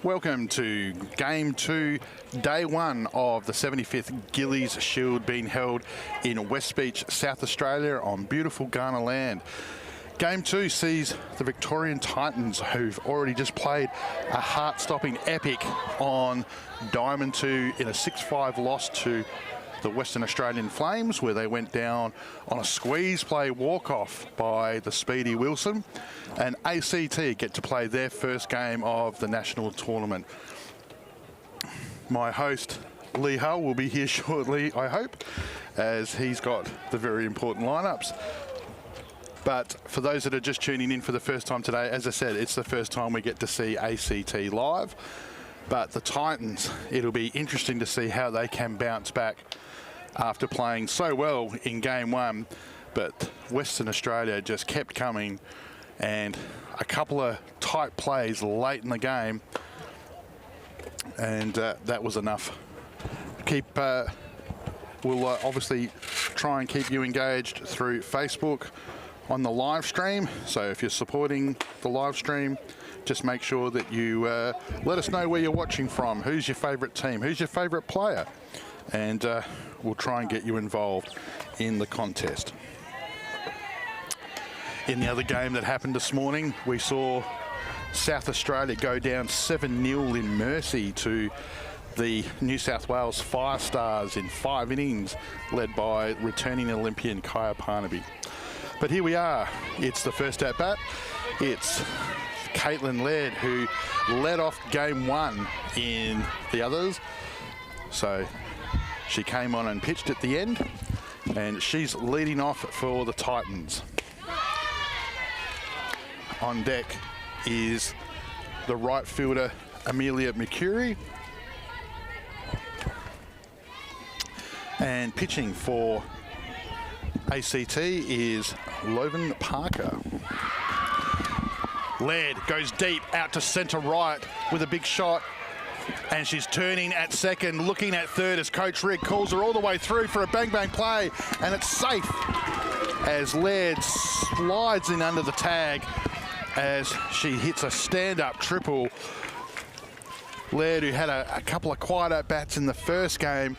Welcome to Game 2, Day 1 of the 75th Gilley's Shield being held in West Beach, South Australia on beautiful Ghana land. Game 2 sees the Victorian Titans, who've already just played a heart-stopping epic on Diamond 2 in a 6-5 loss to the Western Australian Flames, where they went down on a squeeze play walk-off by the speedy Wilson. And ACT get to play their first game of the national tournament. My host, Lee Hull, will be here shortly, I hope, as he's got the very important lineups. But for those that are just tuning in for the first time today, as I said, it's the first time we get to see ACT live. But the Titans, it'll be interesting to see how they can bounce back after playing so well in Game 1. But Western Australia just kept coming, and a couple of tight plays late in the game, and that was enough. We'll obviously try and keep you engaged through Facebook on the live stream. So if you're supporting the live stream, just make sure that you let us know where you're watching from, who's your favourite team, who's your favourite player, and we'll try and get you involved in the contest. In the other game that happened this morning, we saw South Australia go down 7-0 in mercy to the New South Wales Fire Stars in 5 innings, led by returning Olympian Kaya Parnaby. But here we are. It's the first at bat. It's Caitlin Laird, who led off Game 1 in the others. So she came on and pitched at the end, and she's leading off for the Titans. On deck is the right fielder, Amelia McCurry. And pitching for ACT is Lovan Parker. Laird goes deep out to centre right with a big shot, and she's turning at second, looking at third as Coach Rick calls her all the way through for a bang-bang play, and it's safe as Laird slides in under the tag as she hits a stand-up triple. Laird, who had a couple of quiet at-bats in the first game,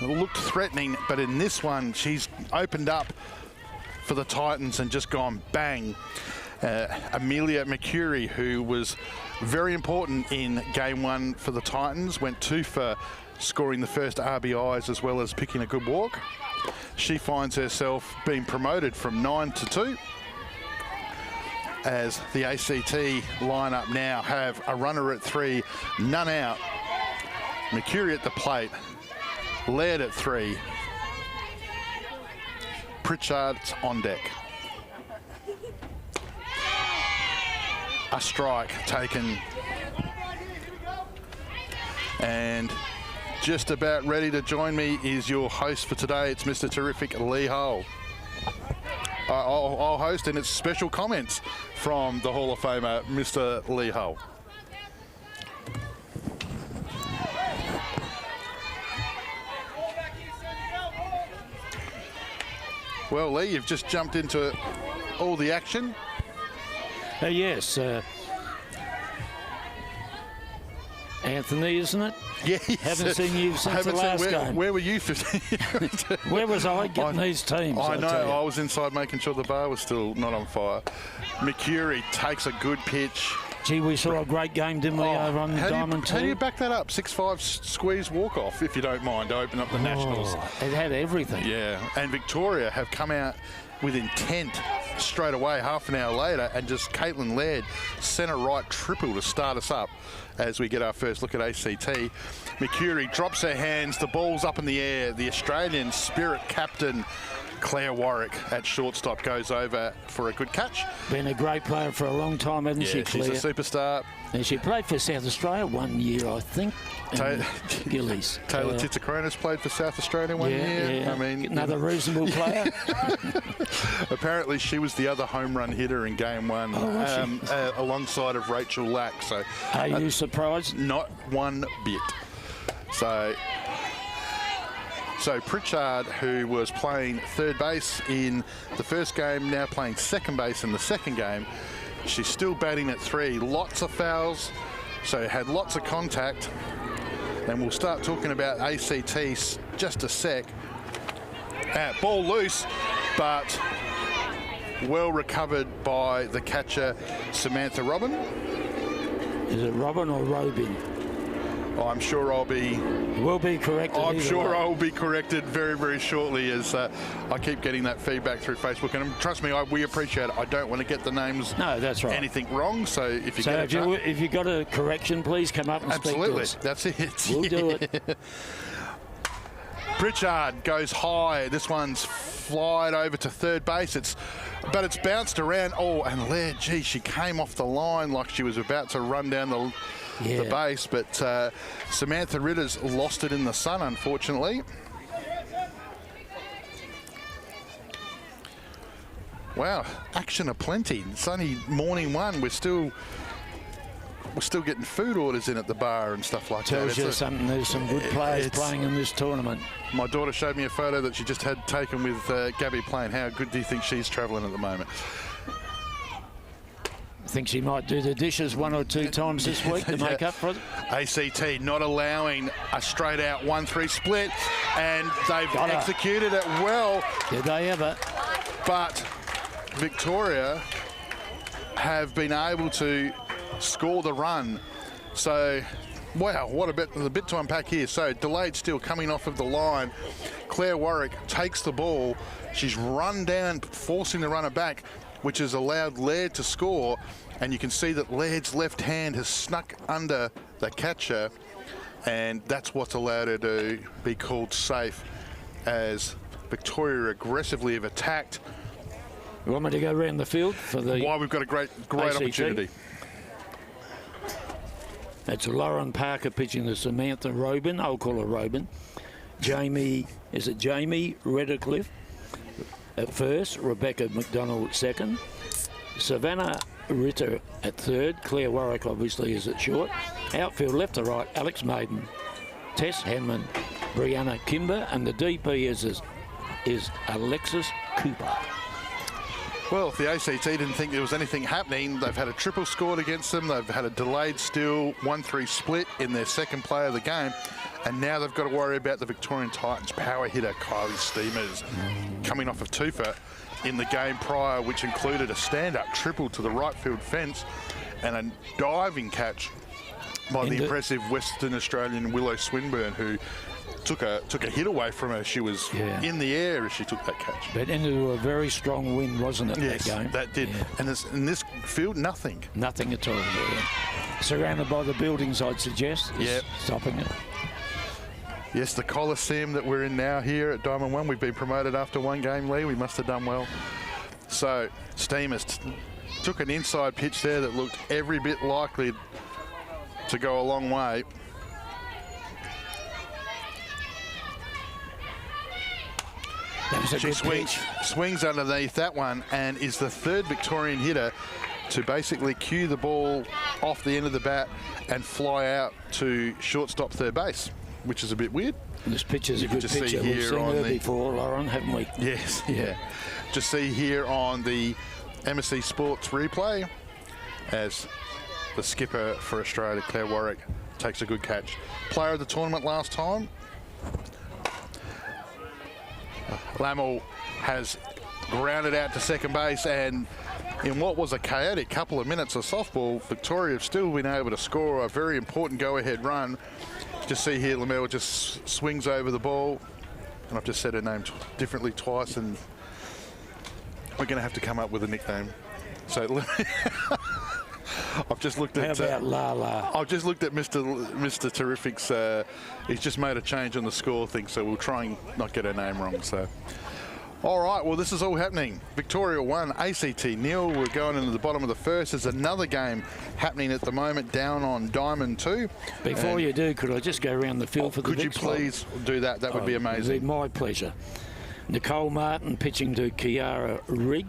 looked threatening, but in this one, she's opened up for the Titans and just gone bang. Amelia McCurry, who was very important in Game 1 for the Titans, went 2 for scoring the first RBIs as well as picking a good walk. She finds herself being promoted from 9 to 2. As the ACT lineup now have a runner at 3, none out. McCurry at the plate, Laird at 3. Pritchard's on deck. A strike taken. And just about ready to join me is your host for today. It's Mr. Terrific Lee Hull. I'll host, and it's special comments from the Hall of Famer, Mr. Lee Hull. Well, Lee, you've just jumped into all the action. Yes. Anthony, isn't it? Yes. Haven't seen you since the last game. Where were you? Where was I getting these teams? I know. I was inside making sure the bar was still not on fire. McCurry takes a good pitch. Gee, we saw a great game, didn't we, over on Diamond 2? How do you back that up? 6-5 squeeze walk-off, if you don't mind, to open up the Nationals. It had everything. Yeah, and Victoria have come out with intent straight away half an hour later, and just Caitlin Laird centre right triple to start us up as we get our first look at ACT. McCurry drops her hands, the ball's up in the air. The Australian spirit captain, Claire Warwick, at shortstop, goes over for a good catch. Been a great player for a long time, hasn't she, Claire? She's a superstar. And she played for South Australia 1 year, I think. Gilley's. Taylor Titsakronis played for South Australia one year. Yeah. I mean, another reasonable player. Apparently, she was the other home run hitter in Game 1, alongside of Rachel Lack. So, are you surprised? Not one bit. So Pritchard, who was playing third base in the first game, now playing second base in the second game. She's still batting at 3. Lots of fouls So had lots of contact. And we'll start talking about ACTs just a sec. Ball loose, but well recovered by the catcher, Samantha Robin. Is it Robin or Robin? Oh, I'm sure I'll be... Will be corrected. I'm sure way. I'll be corrected very, very shortly, as I keep getting that feedback through Facebook. And trust me, we appreciate it. I don't want to get the names that's right. anything wrong. So if you if you got a correction, please come up and absolutely. speak to us. That's it. We'll do it. Pritchard goes high. This one's flied over to third base. But it's bounced around. Oh, and Laird, gee, she came off the line like she was about to run down the base. But Samantha Ritter's lost it in the sun, unfortunately. Wow, action aplenty. It's only morning one. We're still getting food orders in at the bar and stuff like that. Tells you something. There's some good players playing in this tournament. My daughter showed me a photo that she just had taken with Gabby Plain. How good do you think she's travelling at the moment? Think she might do the dishes 1 or 2 times this week to make up for it? ACT not allowing a straight out 1-3 split, and they've executed it well. Did they ever? But Victoria have been able to score the run. So, wow, what a bit to unpack here. So, delayed steal coming off of the line. Claire Warwick takes the ball. She's run down, forcing the runner back, which has allowed Laird to score. And you can see that Laird's left hand has snuck under the catcher, and that's what's allowed her to be called safe, as Victoria aggressively have attacked. You want me to go around the field for the... Why, we've got a great ACT. opportunity. That's Lauren Parker pitching to Samantha Robin. I'll call her Robin. Jamie Redcliffe at first. Rebecca McDonald at second. Savannah Ritter at third. Claire Warwick obviously is at short. Outfield left to right, Alex Maiden, Tess Hanman, Brianna Kimber, and the DP is Alexis Cooper. Well, if the ACT didn't think there was anything happening, they've had a triple scored against them. They've had a delayed steal, 1-3 split in their second play of the game. And now they've got to worry about the Victorian Titans power hitter, Kylie Steamers, coming off of Tufa in the game prior, which included a stand-up triple to the right field fence and a diving catch by the impressive Western Australian Willow Swinburne, who took a hit away from her. She was in the air as she took that catch. But into a very strong wind, wasn't it, yes, that game? That did. Yeah. And in this field, nothing. Nothing at all. Surrounded by the buildings, I'd suggest. Stopping it. Yes, the Coliseum that we're in now here at Diamond One. We've been promoted after one game, Lee. We must have done well. So, Steamers took an inside pitch there that looked every bit likely to go a long way. She swings underneath that one and is the third Victorian hitter to basically cue the ball off the end of the bat and fly out to shortstop third base, which is a bit weird. This pitcher's a good pitcher. We've seen her before, Lauren, haven't we? Yes, yeah. Just see here on the MSC Sports replay as the skipper for Australia, Claire Warwick, takes a good catch. Player of the tournament last time. Lammel has grounded out to second base, and in what was a chaotic couple of minutes of softball, Victoria have still been able to score a very important go-ahead run. Just see here, Lamel just swings over the ball, and I've just said her name differently twice, and we're going to have to come up with a nickname. So I've just looked at. How about Lala? I've just looked at Mr. Terrific's. He's just made a change on the score thing, so we'll try and not get her name wrong. So, all right. Well, this is all happening. Victoria 1, ACT 0. We're going into the bottom of the first. There's another game happening at the moment down on Diamond 2. Before you do, could I just go around the field for the Could you please do that? That would be amazing. It'd be my pleasure. Nicole Martin pitching to Kiara Rigg.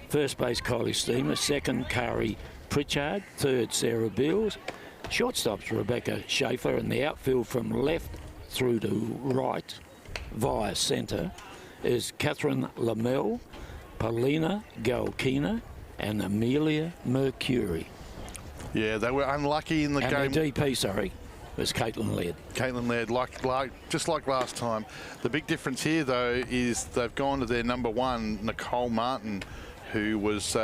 First base, Kylie Steamer. Second, Kari Pritchard. Third, Sarah Beals. Shortstops, Rebecca Schaefer. And the outfield from left through to right via centre is Catherine Lamel, Paulina Galkina, and Amelia Mercury. Yeah, they were unlucky in the game. And the DP, sorry, was Caitlin Laird. Caitlin Laird, just like last time. The big difference here, though, is they've gone to their number one, Nicole Martin, who was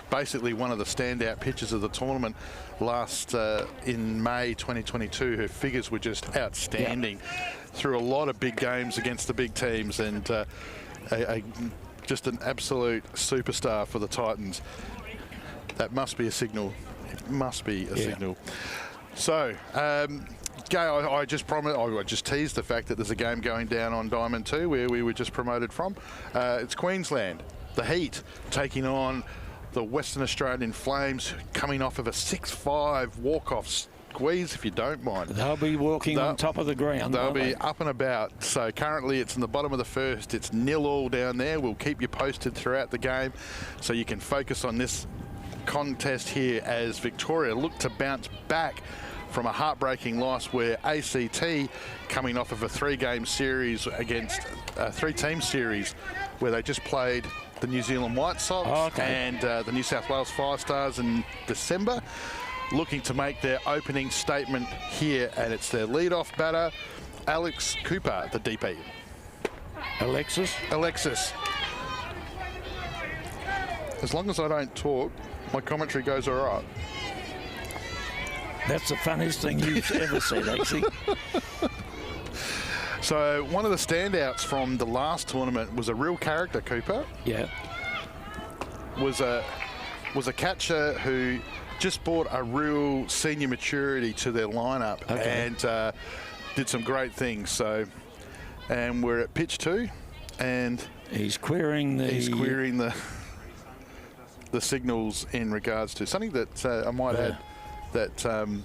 basically one of the standout pitchers of the tournament last in May 2022. Her figures were just outstanding through a lot of big games against the big teams, and just an absolute superstar for the Titans. That must be a signal. It must be a signal. So, Gail, I just promised, I just teased the fact that there's a game going down on Diamond 2 where we were just promoted from. It's Queensland, the Heat, taking on the Western Australian Flames, coming off of a 6-5 walk-off squeeze, if you don't mind. They'll be walking on top of the ground. They'll be up and about. So currently it's in the bottom of the first. It's 0-0 down there. We'll keep you posted throughout the game so you can focus on this contest here as Victoria look to bounce back from a heartbreaking loss, where ACT, coming off of a 3-game series against a 3-team series where they just played the New Zealand White Sox and the New South Wales Five Stars in December, looking to make their opening statement here, and it's their lead-off batter, Alex Cooper, the DP. Alexis. As long as I don't talk, my commentary goes all right. That's the funniest thing you've ever said, actually. So one of the standouts from the last tournament was a real character, Cooper. Yeah. Was a catcher who just brought a real senior maturity to their lineup and did some great things. So, and we're at pitch 2, and he's querying the signals in regards to something that I might add that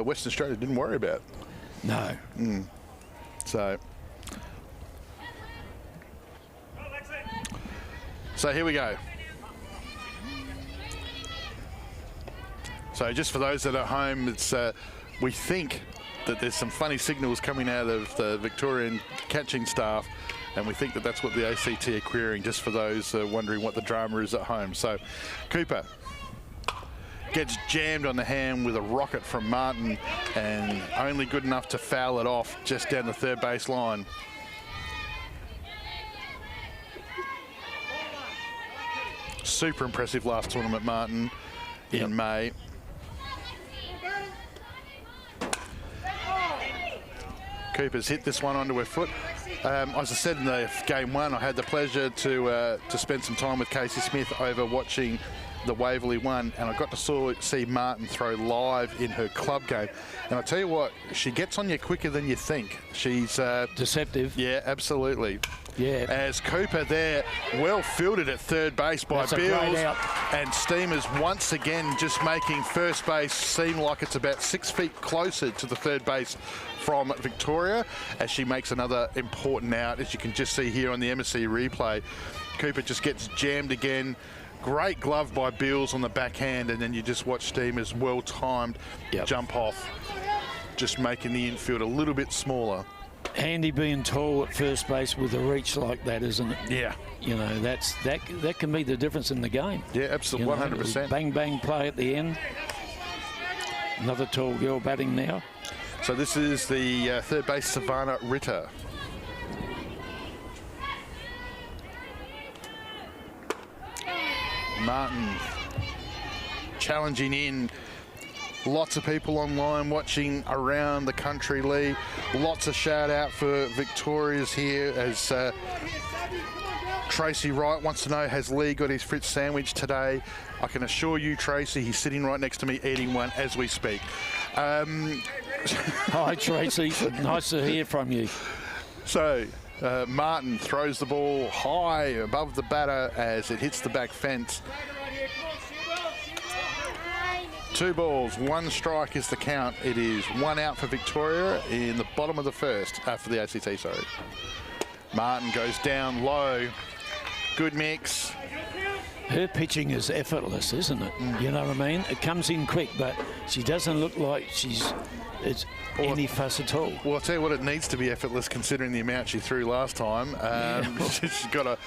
Western Australia didn't worry about. No. So here we go. So just for those that are at home, it's we think that there's some funny signals coming out of the Victorian catching staff, and we think that that's what the ACT are querying, just for those wondering what the drama is at home. So Cooper gets jammed on the hand with a rocket from Martin, and only good enough to foul it off just down the third base line. Super impressive last tournament, Martin, in May. Cooper's hit this one onto her foot. As I said in the game 1, I had the pleasure to spend some time with Casey Smith over watching the Waverley one, and I got to see Martin throw live in her club game. And I tell you what, she gets on you quicker than you think. She's deceptive. Yeah, absolutely. Yeah. As Cooper there, well fielded at third base by Beals, and Steamers once again just making first base seem like it's about 6 feet closer to the third base from Victoria, as she makes another important out, as you can just see here on the MSC replay. Cooper just gets jammed again. Great glove by Beals on the backhand, and then you just watch Steamers well-timed jump off, just making the infield a little bit smaller. Handy being tall at first base with a reach like that, isn't it? Yeah. You know, that can be the difference in the game. Yeah, absolutely, 100%. Bang, bang play at the end. Another tall girl batting now. So this is the third base, Savannah Ritter. Martin challenging in. Lots of people online watching around the country, Lee. Lots of shout out for Victoria's here, as Tracy Wright wants to know, has Lee got his Fritz sandwich today? I can assure you, Tracy, he's sitting right next to me eating one as we speak. Hi, Tracy. Nice to hear from you. So Martin throws the ball high above the batter as it hits the back fence. 2 balls, 1 strike is the count. It is 1 out for Victoria in the bottom of the first, for the ACT, sorry. Martin goes down low. Good mix. Her pitching is effortless, isn't it? You know what I mean? It comes in quick, but she doesn't look like it's any fuss at all. Well, I'll tell you what, it needs to be effortless considering the amount she threw last time.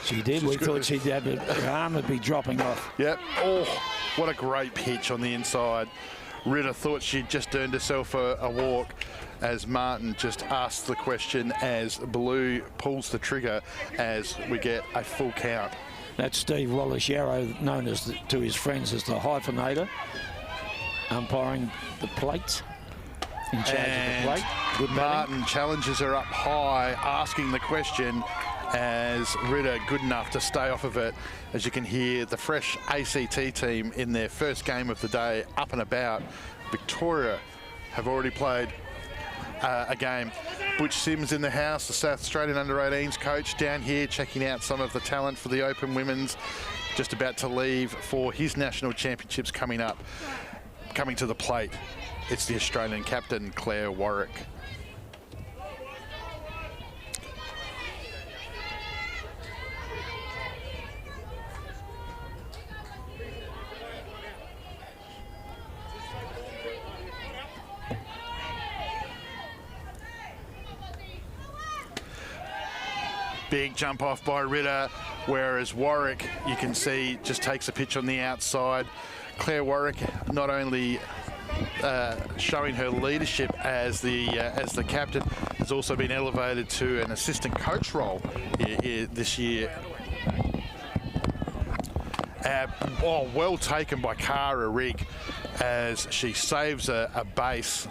She did. We thought her arm would be dropping off. Yep. Oh, What a great pitch on the inside. Ritter thought she'd just earned herself a walk as Martin just asked the question as Blue pulls the trigger as we get a full count. That's Steve Wallace-Yarrow, known as to his friends as the hyphenator, umpiring the plates, in charge of the plate. Good Martin batting. challenges her up high, asking the question as Ritter good enough to stay off of it. As you can hear, the fresh ACT team in their first game of the day up and about. Victoria have already played a game. Butch Sims in the house, the South Australian under-18s coach, down here checking out some of the talent for the Open Women's. Just about to leave for his national championships coming up. Coming to the plate, it's the Australian captain, Claire Warwick. Big jump off by Ritter, whereas Warwick, you can see, just takes a pitch on the outside. Claire Warwick not only showing her leadership as the captain, has also been elevated to an assistant coach role this year. Well taken by Cara Rigg as she saves a base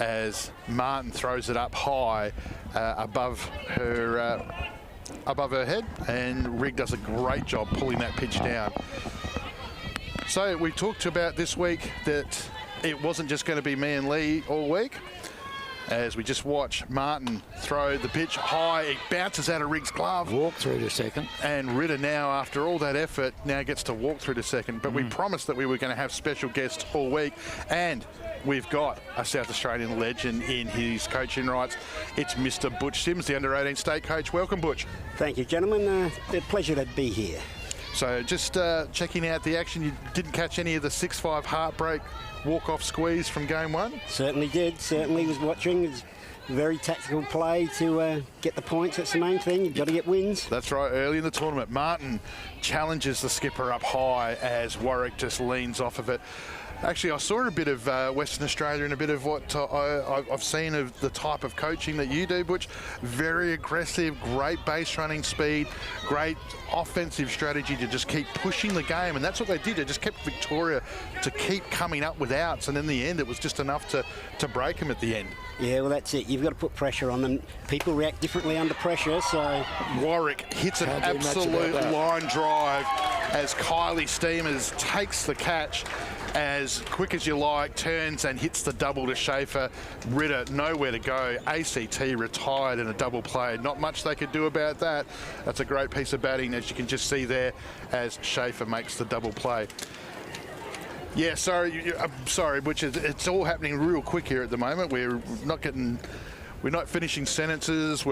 as Martin throws it up high above her head, and Rigg does a great job pulling that pitch down. So we talked about this week that it wasn't just going to be me and Lee all week. As we just watch Martin throw the pitch high, it bounces out of Rigg's glove. Walk through to second. And Ritter now, after all that effort, now gets to walk through to second. But we promised that we were going to have special guests all week. And we've got a South Australian legend in his coaching rights. It's Mr. Butch Sims, the under-18 state coach. Welcome, Butch. Thank you, gentlemen. A pleasure to be here. So just checking out the action, you didn't catch any of the 6-5 heartbreak walk-off squeeze from game one? Certainly did. Certainly was watching. It was very tactical play to get the points. That's the main thing. You've got to get wins. That's right. Early in the tournament, Martin challenges the skipper up high as Warwick just leans off of it. Actually, I saw a bit of Western Australia and a bit of what I've seen of the type of coaching that you do, Butch. Very aggressive, great base running speed, great offensive strategy to just keep pushing the game. And that's what they did. They just kept Victoria to keep coming up with outs. And in the end, it was just enough to break them at the end. Yeah, well, that's it. You've got to put pressure on them. People react differently under pressure, so... Warwick hits an absolute line drive as Kylie Steamers takes the catch as quick as you like, turns and hits the double to Schaefer. Ritter nowhere to go. ACT retired in a double play. Not much they could do about that. That's a great piece of batting, as you can just see there, as Schaefer makes the double play. Yeah, sorry, Butch. It's all happening real quick here at the moment. We're not finishing sentences.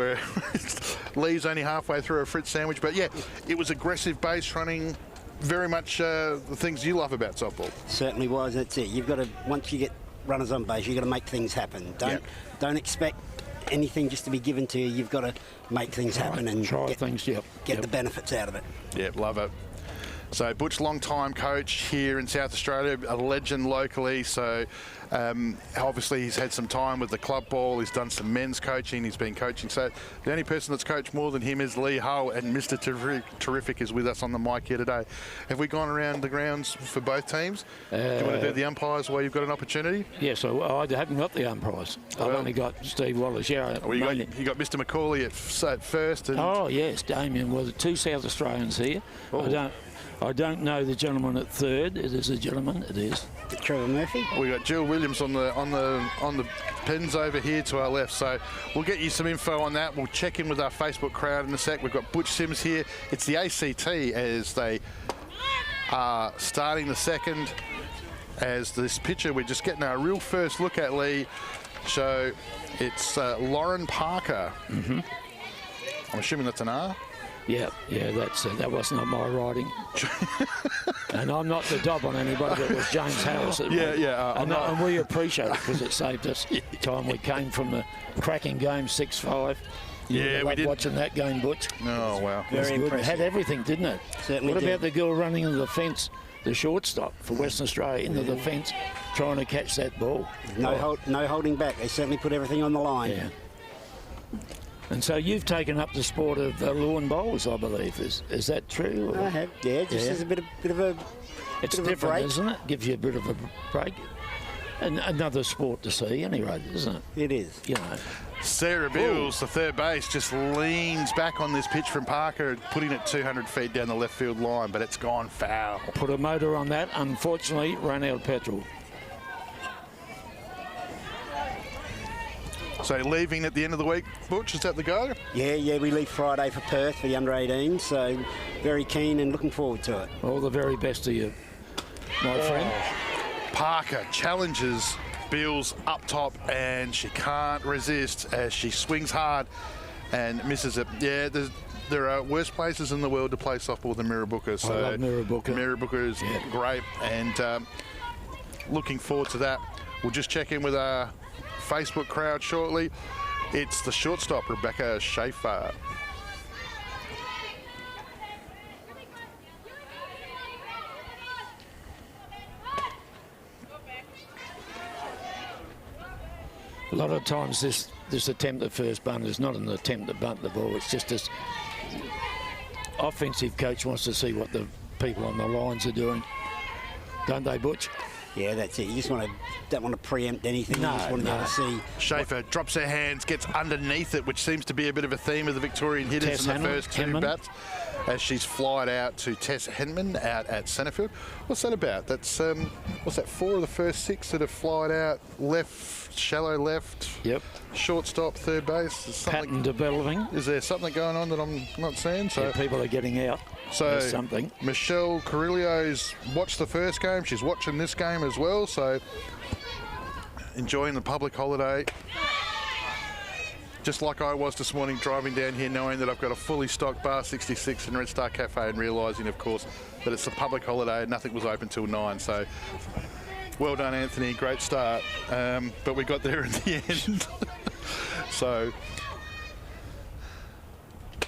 Lee's only halfway through a Fritz sandwich. But yeah, it was aggressive base running. Very much the things you love about softball. Certainly was. That's it. You've got to, once you get runners on base, you've got to make things happen. Don't expect anything just to be given to you. You've got to make things happen and get the benefits out of it. Yep, love it. So Butch, long-time coach here in South Australia, a legend locally. So obviously he's had some time with the club ball. He's done some men's coaching. He's been coaching. So the only person that's coached more than him is Lee Hull, and Mr. Terrific is with us on the mic here today. Have we gone around the grounds for both teams? Do you want to do the umpires while you've got an opportunity? Yes, I haven't got the umpires. I've only got Steve Wallace-Yarrow. Well, you got Mr. McCauley at first. And oh yes, Damien. Well, the two South Australians here. Oh. I don't know the gentleman at third. It is a gentleman. It is. Trevor Murphy. We got Jill Williams on the pins over here to our left. So we'll get you some info on that. We'll check in with our Facebook crowd in a sec. We've got Butch Sims here. It's the ACT as they are starting the second. As this pitcher, we're just getting our real first look at Lee. So it's Lauren Parker. Mm-hmm. I'm assuming that's an R. Yeah, that was not my writing. And I'm not the dob on anybody. It was James Harris. And we appreciate it because it saved us time. We came from the cracking game 6-5. Yeah, we did. Watching that game, Butch. Oh, wow. Very impressive. It had everything, didn't it? Certainly What did. about the girl running into the fence the shortstop for Western Australia in the defence, trying to catch that ball. No holding back. They certainly put everything on the line. Yeah. And so you've taken up the sport of lawn bowls, I believe. Is that true? Or? I have. Yeah, just as a bit of a. It's different, isn't it? Gives you a bit of a break. And another sport to see, anyway, isn't it? It is. You know. Sarah Bills, the third base, just leans back on this pitch from Parker, putting it 200 feet down the left field line, but it's gone foul. Put a motor on that. Unfortunately, ran out of petrol. So leaving at the end of the week, Butch, is that the go? Yeah, we leave Friday for Perth for the under-18, so very keen and looking forward to it. All the very best to you, my friend. Parker challenges Bills up top, and she can't resist as she swings hard and misses it. Yeah, there are worse places in the world to play softball than Mirrabooka. So I love Mirrabooka. Mirrabooka is great, and looking forward to that. We'll just check in with our Facebook crowd shortly. It's the shortstop, Rebecca Schaefer. A lot of times this attempt at first bunt is not an attempt to bunt the ball. It's just this offensive coach wants to see what the people on the lines are doing. Don't they, Butch? Yeah, that's it. You just don't want to preempt anything. No, you just want to be able to see. Schaefer drops her hands, gets underneath it, which seems to be a bit of a theme of the Victorian hitters in the first two bats, as she's flied out to Tess Henman out at centrefield. What's that about? That's what's that? 4 of the first 6 that have flied out left, shallow left. Yep. Shortstop, third base. Pattern developing. Is there something going on that I'm not seeing? So yeah, people are getting out. So there's something. Michelle Carrillo's watched the first game. She's watching this game as well. So enjoying the public holiday. Just like I was this morning driving down here, knowing that I've got a fully stocked Bar 66 and Red Star Cafe, and realising, of course, that it's a public holiday and nothing was open till 9. So well done, Anthony. Great start. But we got there in the end. So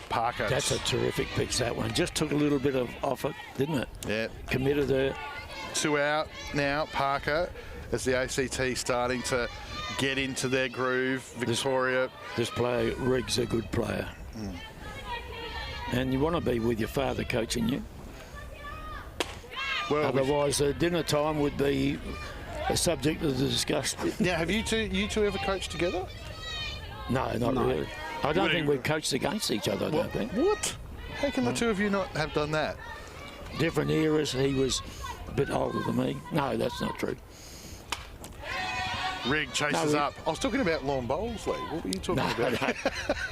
Parker. That's a terrific pitch, that one. Just took a little bit off it, didn't it? Yeah. Committed her. 2 out now, Parker, as the ACT starting to get into their groove. Victoria. This player, Rig's a good player. And you want to be with your father coaching you. Well, otherwise, dinner time would be a subject of discussion. Now, have you two ever coached together? No, not really. I don't think we've coached against each other, I don't think. What? How can the two of you not have done that? Different eras. He was a bit older than me. No, that's not true. Rig chases up. I was talking about lawn bowls, Lee. What were you talking about? No.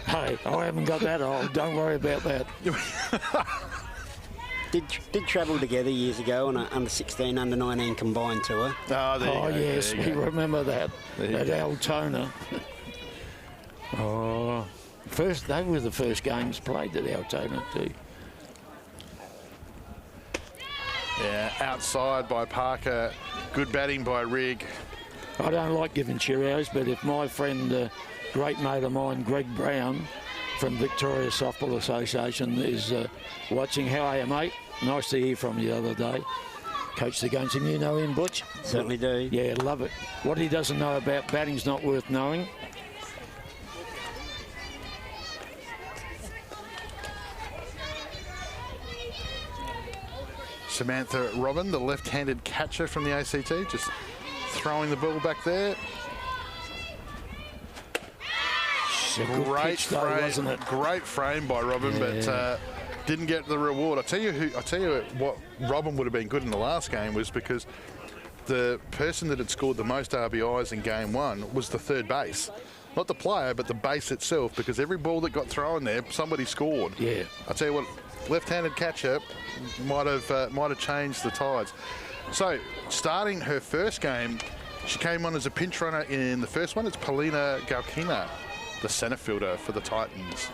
Hey, I haven't got that old. Don't worry about that. Did travel together years ago on an under-16, under-19 combined tour. Oh, there you go. Yes, we remember that. At Altona. They were the first games played at Altona too. Yeah, outside by Parker. Good batting by Rig. I don't like giving Cheerios, but if my friend, great mate of mine, Greg Brown, from Victoria Softball Association, is watching, how are you, mate? Nice to hear from you the other day. Coached against him. You know him, Butch? Certainly do. Yeah, love it. What he doesn't know about batting's not worth knowing. Samantha Robin, the left-handed catcher from the ACT, just throwing the ball back there. Great frame, wasn't it? Great frame by Robin, but didn't get the reward. I tell you what Robin would have been good in the last game was because the person that had scored the most RBIs in game 1 was the third base. Not the player, but the base itself, because every ball that got thrown there, somebody scored. Yeah. I tell you what, left-handed catcher might have changed the tides. So, starting her first game, she came on as a pinch runner in the first one. It's Paulina Galkina, the centre fielder for the Titans.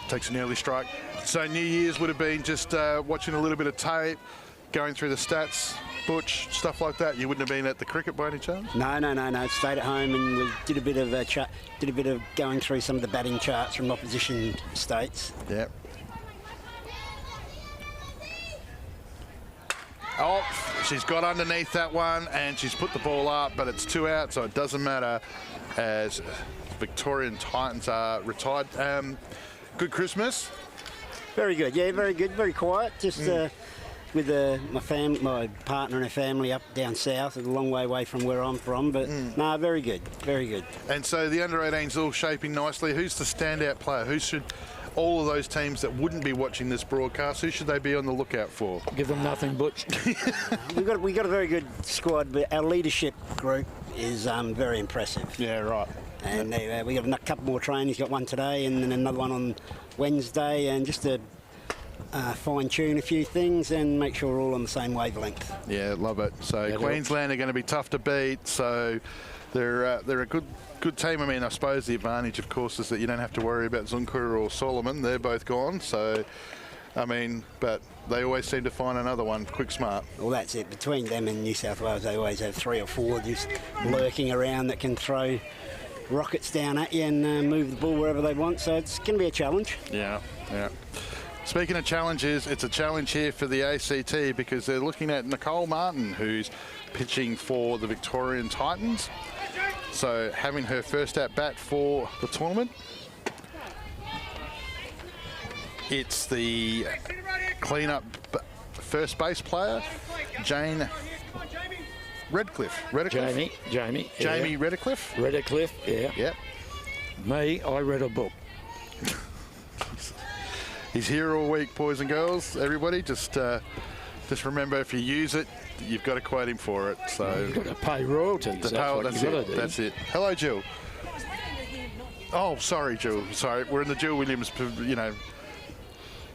Takes an early strike. So New Year's would have been just watching a little bit of tape, going through the stats, Butch, stuff like that. You wouldn't have been at the cricket by any chance? No. Stayed at home and we did a bit of going through some of the batting charts from opposition states. Yeah. Oh, she's got underneath that one and she's put the ball up, but it's 2 out, so it doesn't matter as Victorian Titans are retired. Good Christmas? Very good, yeah, very good, very quiet. Just with my partner and her family up down south, a long way away from where I'm from, but no, very good, very good. And so the under-18s all shaping nicely. Who's the standout player? Who should all of those teams that wouldn't be watching this broadcast, who should they be on the lookout for? Give them nothing, Butch. we got a very good squad, but our leadership group is very impressive. Yeah, right. And we got a couple more trainings. Got one today and then another one on Wednesday, and just to fine-tune a few things and make sure we're all on the same wavelength. Yeah, love it. So Queensland are going to be tough to beat. So they're a good team. I mean, I suppose the advantage, of course, is that you don't have to worry about Zunker or Solomon. They're both gone. So, I mean, but they always seem to find another one quick smart. Well, that's it. Between them and New South Wales, they always have 3 or 4 just lurking around that can throw rockets down at you and move the ball wherever they want. So it's going to be a challenge. Yeah, yeah. Speaking of challenges, it's a challenge here for the ACT because they're looking at Nicole Martin, who's pitching for the Victorian Titans. So having her first at bat for the tournament. It's the clean-up first base player, Jane Redcliffe. Jamie. Jamie Redcliffe. Redcliffe, yeah. Yep. Me, I read a book. He's here all week, boys and girls. Everybody, just remember, if you use it, you've got to quote him for it. So you've got to pay royalties. That's it. Hello, Jill. Oh, sorry, Jill. Sorry, we're in the Jill Williams,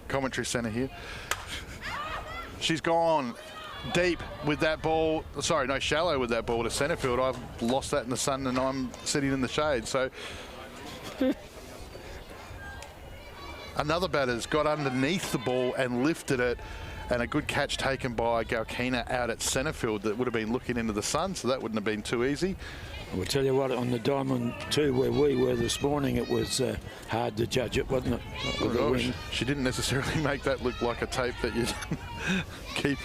commentary centre here. She's gone deep with that ball. Sorry, no, shallow with that ball to centre field. I've lost that in the sun and I'm sitting in the shade. So another batter's got underneath the ball and lifted it, and a good catch taken by Galkina out at centre field that would have been looking into the sun, so that wouldn't have been too easy. I will tell you what, on the Diamond 2 where we were this morning, it was hard to judge it, wasn't it? Oh, gosh. She didn't necessarily make that look like a tape that you'd keep.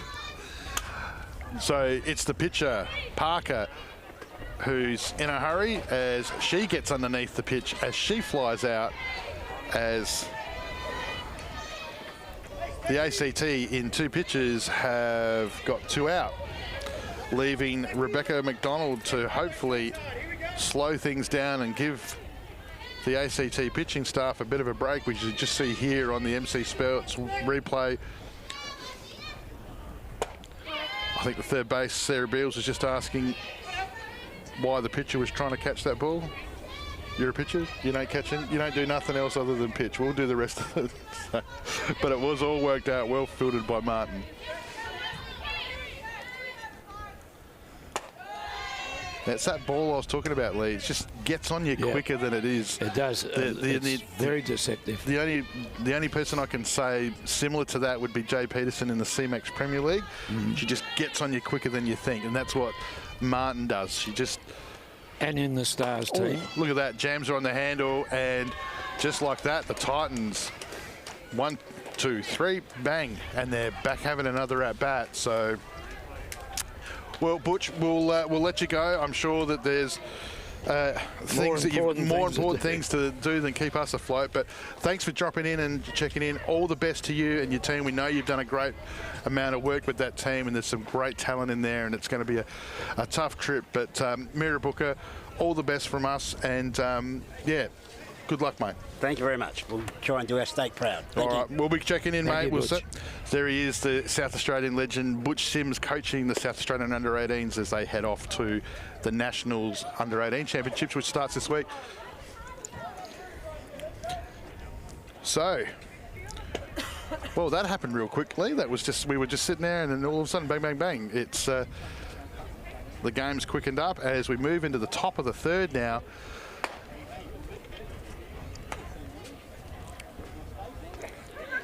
So it's the pitcher, Parker, who's in a hurry as she gets underneath the pitch as she flies out, as the ACT in 2 pitches have got 2 out, leaving Rebecca McDonald to hopefully slow things down and give the ACT pitching staff a bit of a break, which you just see here on the MC Sports replay. I think the third base, Sarah Beals, was just asking why the pitcher was trying to catch that ball. You're a pitcher, you don't do nothing else other than pitch. We'll do the rest of it. So, but it was all worked out, well fielded by Martin. It's that ball I was talking about, Lee. It just gets on you quicker than it is. It does. It's very deceptive. The only person I can say similar to that would be Jay Peterson in the C-Max Premier League. She just gets on you quicker than you think, and that's what Martin does. She just... And in the Stars team. Look at that. Jams her on the handle, and just like that, the Titans, 1, 2, 3, bang, and they're back having another at-bat. So... Well, Butch, we'll let you go. I'm sure that there's more important things to do than keep us afloat. But thanks for dropping in and checking in. All the best to you and your team. We know you've done a great amount of work with that team, and there's some great talent in there, and it's going to be a tough trip. But Mira Booker, all the best from us, and yeah, good luck, mate. Thank you very much. We'll try and do our state proud. Thank you. All right, we'll be checking in, mate. There he is, the South Australian legend, Butch Sims, coaching the South Australian under-18s as they head off to the Nationals Under-18 Championships, which starts this week. So, well, that happened real quickly. That was just, we were just sitting there, and then all of a sudden, bang, bang, bang. It's the game's quickened up as we move into the top of the third now.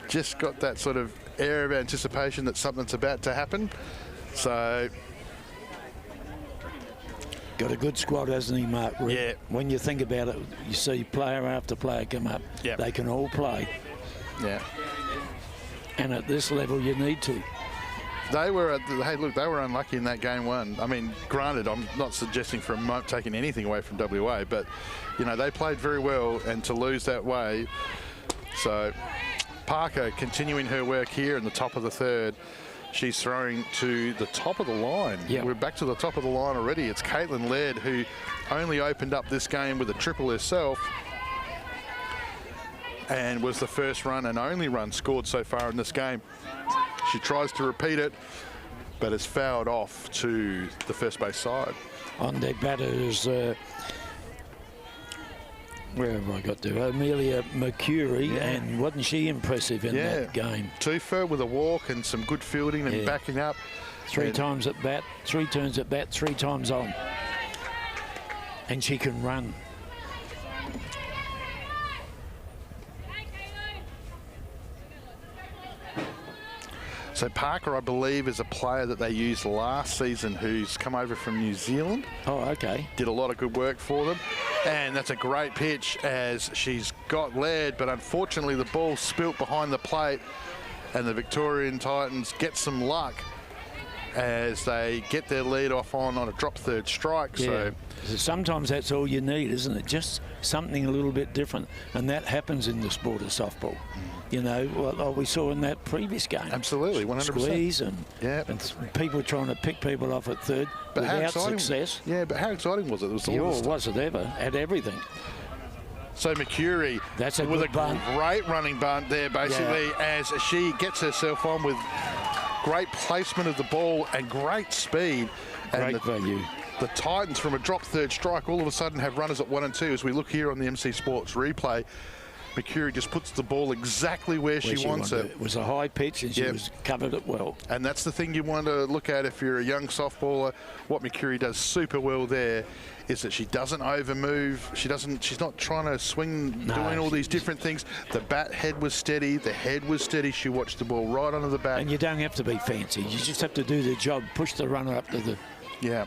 Just got that sort of air of anticipation that something's about to happen. So got a good squad, hasn't he, Mark? Yeah. When you think about it, you see player after player come up. Yep. They can all play. Yeah. And at this level, you need to. They were, hey, look, they were unlucky in that game one. I mean, granted, I'm not suggesting for a moment taking anything away from WA, but, you know, they played very well, and to lose that way. So Parker continuing her work here in the top of the third. She's throwing to the top of the line. Yep. We're back to the top of the line already. It's Caitlin Laird, who only opened up this game with a triple herself, and was the first run and only run scored so far in this game. She tries to repeat it, but is fouled off to the first base side. On their batters, where have I got to? Amelia Mercury, and wasn't she impressive in that game? Twofer with a walk and some good fielding and backing up. Three times at bat, 3 turns at bat, 3 times on. And she can run. So Parker, I believe, is a player that they used last season who's come over from New Zealand. Oh, okay. Did a lot of good work for them. And that's a great pitch as she's got Laird, but unfortunately the ball spilt behind the plate, and the Victorian Titans get some luck as they get their lead off on a drop third strike. Yeah. So sometimes that's all you need, isn't it? Just something a little bit different. And that happens in the sport of softball. You know, what we saw in that previous game. Absolutely, 100%. Squeeze and people trying to pick people off at third without success. Yeah, but how exciting was it? It was was it ever? At everything. So Mercury, that's a with good bunt. Great running bunt there, basically, as she gets herself on with great placement of the ball and great speed. Great value. The Titans, from a drop third strike, all of a sudden have runners at 1 and 2. As we look here on the MC Sports replay, Mercury just puts the ball exactly where she wants it. It was a high pitch, and she was covered it well. And that's the thing you want to look at if you're a young softballer. What Mercury does super well there is that she doesn't overmove. She's not trying to swing, doing all these different things. The bat head was steady. The head was steady. She watched the ball right under the bat. And you don't have to be fancy. You just have to do the job, push the runner up to the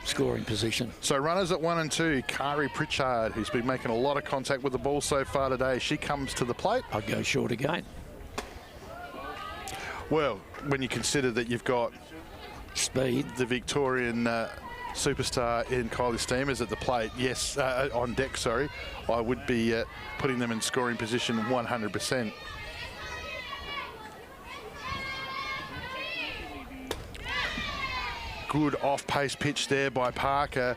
scoring position. So runners at 1 and 2, Kari Pritchard, who's been making a lot of contact with the ball so far today. She comes to the plate. I'd go short again. Well, when you consider that you've got speed, the Victorian superstar in Kylie Steamers at the plate, yes, on deck, sorry, I would be putting them in scoring position 100%. Good off-pace pitch there by Parker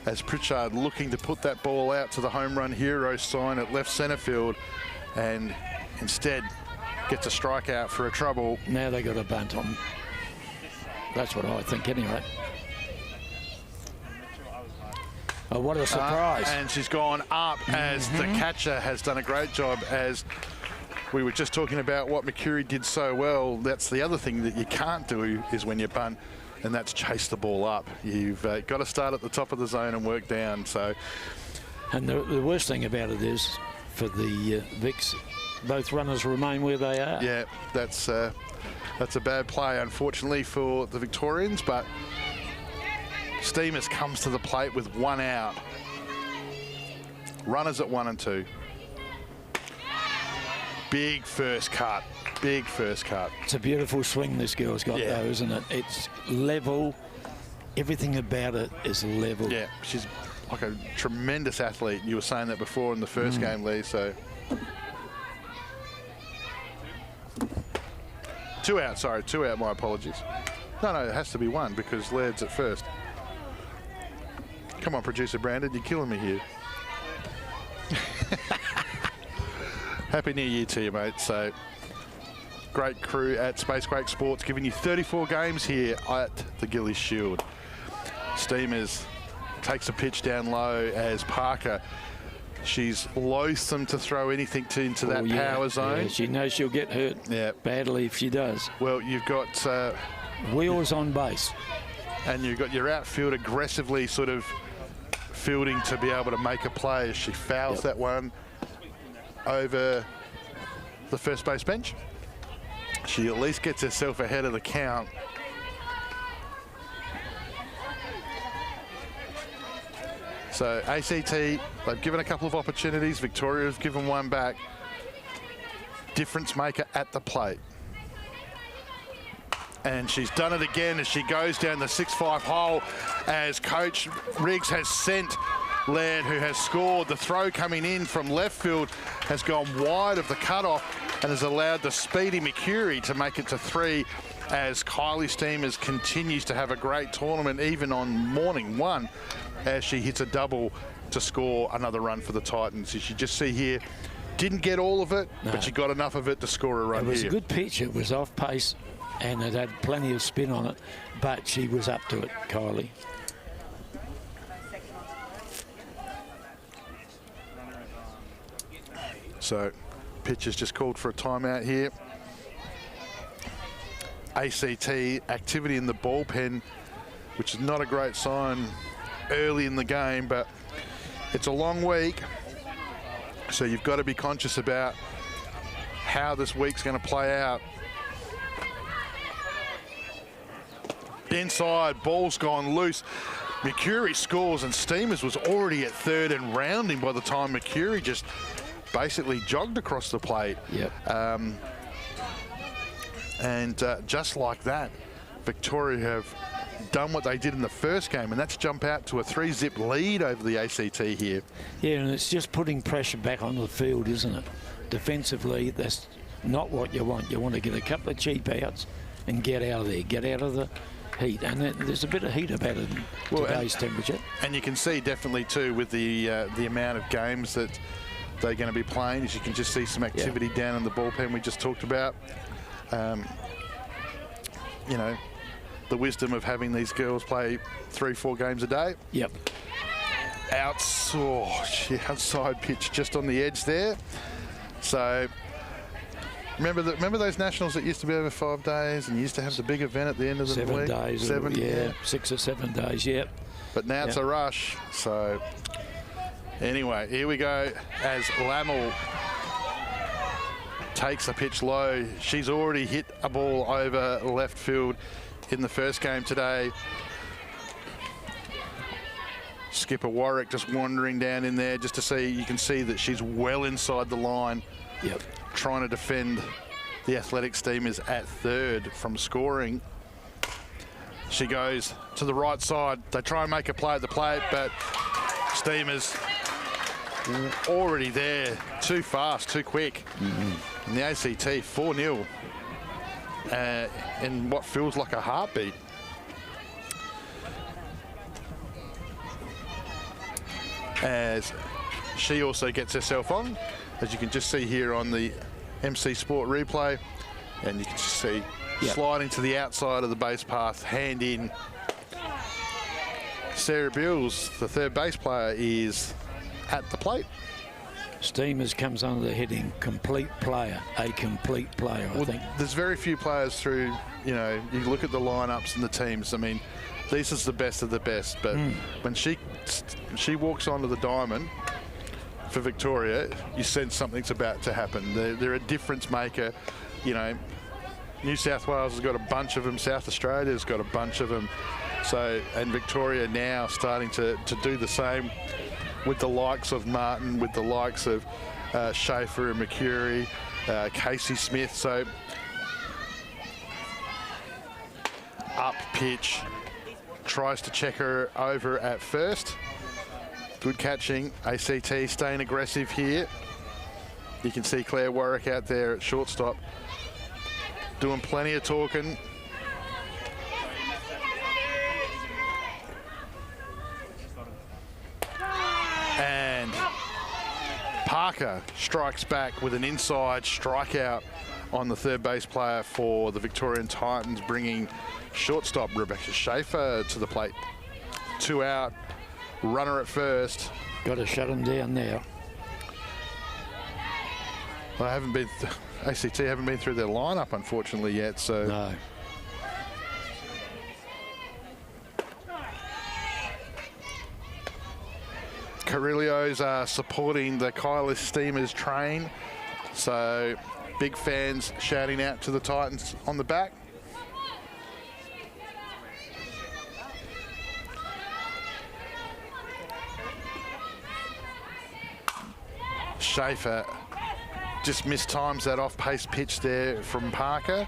as Pritchard looking to put that ball out to the home run hero sign at left centre field, and instead gets a strikeout for a trouble. Now they got a bunt on. That's what I think anyway. Oh, what a surprise. And she's gone up as the catcher has done a great job. As we were just talking about what Mercury did so well, that's the other thing that you can't do is when you bunt, and that's chase the ball up. You've got to start at the top of the zone and work down. So, and the worst thing about it is, for the Vics, both runners remain where they are. Yeah, that's a bad play, unfortunately, for the Victorians. But Steamers comes to the plate with 1 out. Runners at 1 and 2. Big first cut. Big first cut. It's a beautiful swing this girl's got, though, isn't it? It's level. Everything about it is level. Yeah, she's like a tremendous athlete. You were saying that before in the first game, Lee, so. 2 out, sorry, 2 out, my apologies. No, it has to be 1 because Laird's at first. Come on, producer Brandon, you're killing me here. Happy New Year to you, mate. So, great crew at Space Quake Sports giving you 34 games here at the Gilley Shield. Steamers takes a pitch down low as Parker, she's loathsome to throw anything into that power zone. Yeah, she knows she'll get hurt badly if she does. Well, you've got wheels on base. And you've got your outfield aggressively sort of fielding to be able to make a play as she fouls that one over the first base bench. She at least gets herself ahead of the count. So ACT, they've given a couple of opportunities. Victoria have given 1 back. Difference maker at the plate. And she's done it again as she goes down the 6-5 hole as Coach Riggs has sent Laird, who has scored. The throw coming in from left field has gone wide of the cutoff and has allowed the speedy Mercury to make it to 3 as Kylie Steamers continues to have a great tournament even on morning 1 as she hits a double to score another run for the Titans. As you just see here, didn't get all of it, but she got enough of it to score a run here. It was a good pitch. It was off pace and it had plenty of spin on it, but she was up to it, Kylie. So pitch has just called for a timeout here. ACT activity in the bullpen, which is not a great sign early in the game, but it's a long week, so you've got to be conscious about how this week's going to play out. Inside, ball's gone loose. Mercury scores and Steamers was already at third and rounding by the time Mercury just basically jogged across the plate. Yep. Just like that, Victoria have done what they did in the first game, and that's jump out to a 3-zip lead over the ACT here. Yeah, and it's just putting pressure back on the field, isn't it? Defensively, that's not what you want. You want to get a couple of cheap outs and get out of there, get out of the heat. And there's a bit of heat about it in today's temperature. And you can see definitely too with the amount of games that they're going to be playing, as you can just see some activity down in the bullpen we just talked about. You know, the wisdom of having these girls play 3-4 games a day. Yep. Outside pitch just on the edge there. So remember those nationals that used to be over 5 days and you used to have the big event at the end of the week? 7 days. 6 or 7 days, yep. But now it's a rush. So anyway, here we go as Lammel takes the pitch low. She's already hit a ball over left field in the first game today. Skipper Warwick just wandering down in there just to see, you can see that she's well inside the line. Yep. Trying to defend the Athletic Steamers at third from scoring. She goes to the right side. They try and make a play at the plate, but Steamers already there. Too fast, too quick. And the ACT 4-0 in what feels like a heartbeat. As she also gets herself on, as you can just see here on the MC Sport replay, and you can just see sliding to the outside of the base path, hand in. Sarah Bills, the third base player, is at the plate. Steamers comes under the heading complete player, a complete player, I think. There's very few players through, you know, you look at the lineups and the teams. I mean, this is the best of the best, but when she walks onto the diamond for Victoria, you sense something's about to happen. They're a difference maker. You know, New South Wales has got a bunch of them. South Australia's got a bunch of them. So, and Victoria now starting to do the same with the likes of Martin, with the likes of Schaefer and Mercury, Casey Smith. So, up pitch, tries to check her over at first. Good catching. ACT staying aggressive here. You can see Claire Warwick out there at shortstop doing plenty of talking. And Parker strikes back with an inside strikeout on the third base player for the Victorian Titans, bringing shortstop Rebecca Schaefer to the plate. 2 out, runner at first. Got to shut them down now. Well, ACT haven't been through their lineup, unfortunately, yet, so. No. Carilios are supporting the Kylie Steamers train, so big fans shouting out to the Titans on the back. Schaefer just mistimes that off-pace pitch there from Parker,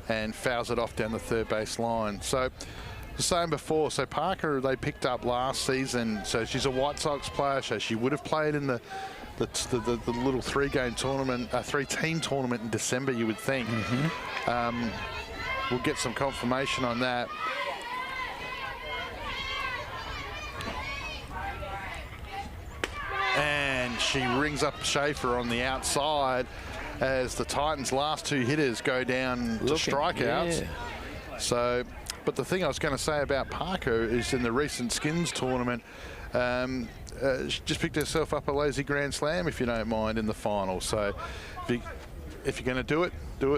and fouls it off down the third base line. So the same before. So Parker, they picked up last season. So she's a White Sox player. So she would have played in the little three-team tournament in December, you would think. We'll get some confirmation on that. And she rings up Schaefer on the outside as the Titans' last two hitters go down to strikeouts. Yeah. So, but the thing I was going to say about Parker is in the recent Skins tournament, she just picked herself up a lazy grand slam, if you don't mind, in the final. So if you're going to do it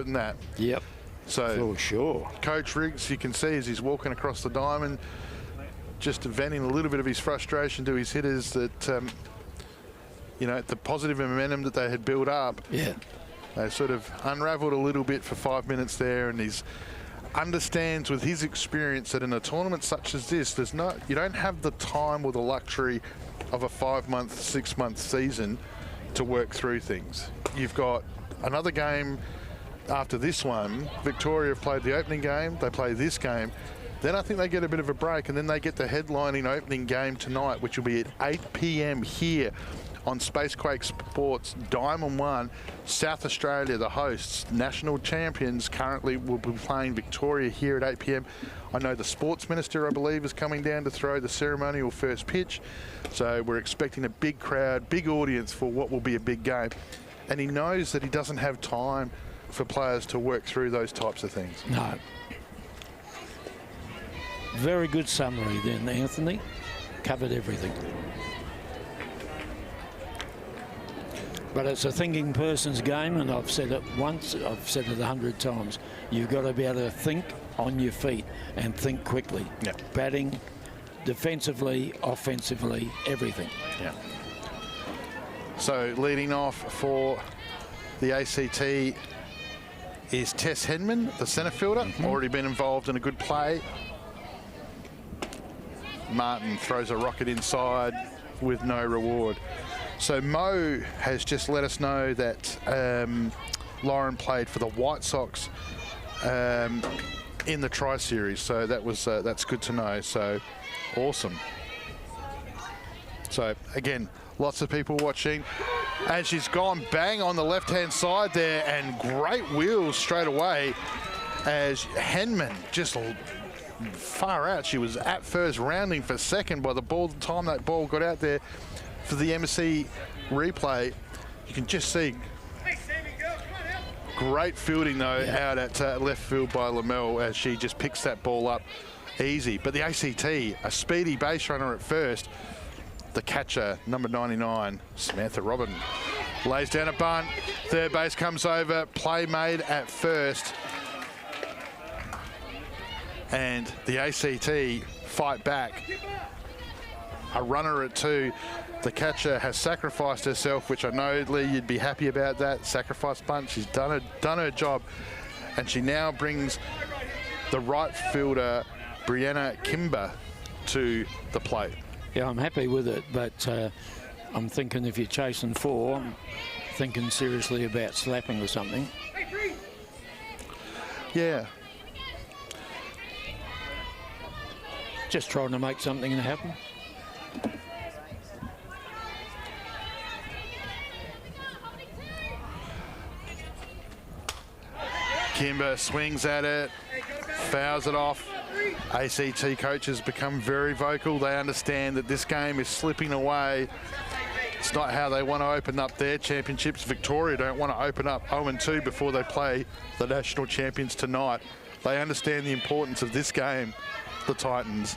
in that. Yep. So for sure. Coach Riggs, you can see as he's walking across the diamond, just venting a little bit of his frustration to his hitters that, you know, the positive momentum that they had built up. Yeah. They sort of unraveled a little bit for 5 minutes there, and he's understands with his experience that in a tournament such as this, you don't have the time or the luxury of a 5-month, 6-month season to work through things. You've got another game after this one. Victoria have played the opening game, they play this game, then I think they get a bit of a break, and then they get the headlining opening game tonight, which will be at 8 p.m. here on Spacequake Sports, Diamond 1. South Australia, the hosts, national champions, currently will be playing Victoria here at 8 p.m. I know the sports minister, I believe, is coming down to throw the ceremonial first pitch. So we're expecting a big crowd, big audience for what will be a big game. And he knows that he doesn't have time for players to work through those types of things. No. Very good summary then, Anthony. Covered everything. But it's a thinking person's game, and I've said it once, I've said it 100 times. You've got to be able to think on your feet and think quickly. Yeah. Batting, defensively, offensively, everything. Yeah. So leading off for the ACT is Tess Hedman, the centre fielder, already been involved in a good play. Martin throws a rocket inside with no reward. So Mo has just let us know that Lauren played for the White Sox in the Tri-Series. So that was that's good to know. So awesome. So again, lots of people watching. And she's gone bang on the left-hand side there, and great wheels straight away as Henman just far out. She was at first, rounding for second by the time that ball got out there for the MC replay. You can just see great fielding though out at left field by Lamel as she just picks that ball up easy. But the ACT, a speedy base runner at first. The catcher, number 99, Samantha Robin, lays down a bunt. Third base comes over, play made at first. And the ACT fight back. A runner at 2. The catcher has sacrificed herself, which I know, Lee, you'd be happy about that. Sacrifice bunt. She's done her job. And she now brings the right fielder, Brianna Kimber, to the plate. Yeah, I'm happy with it, but I'm thinking if you're chasing 4, I'm thinking seriously about slapping or something. Yeah. Just trying to make something happen. Kimber swings at it, fouls it off. ACT coaches become very vocal. They understand that this game is slipping away. It's not how they want to open up their championships. Victoria don't want to open up 0-2 before they play the national champions tonight. They understand the importance of this game, the Titans.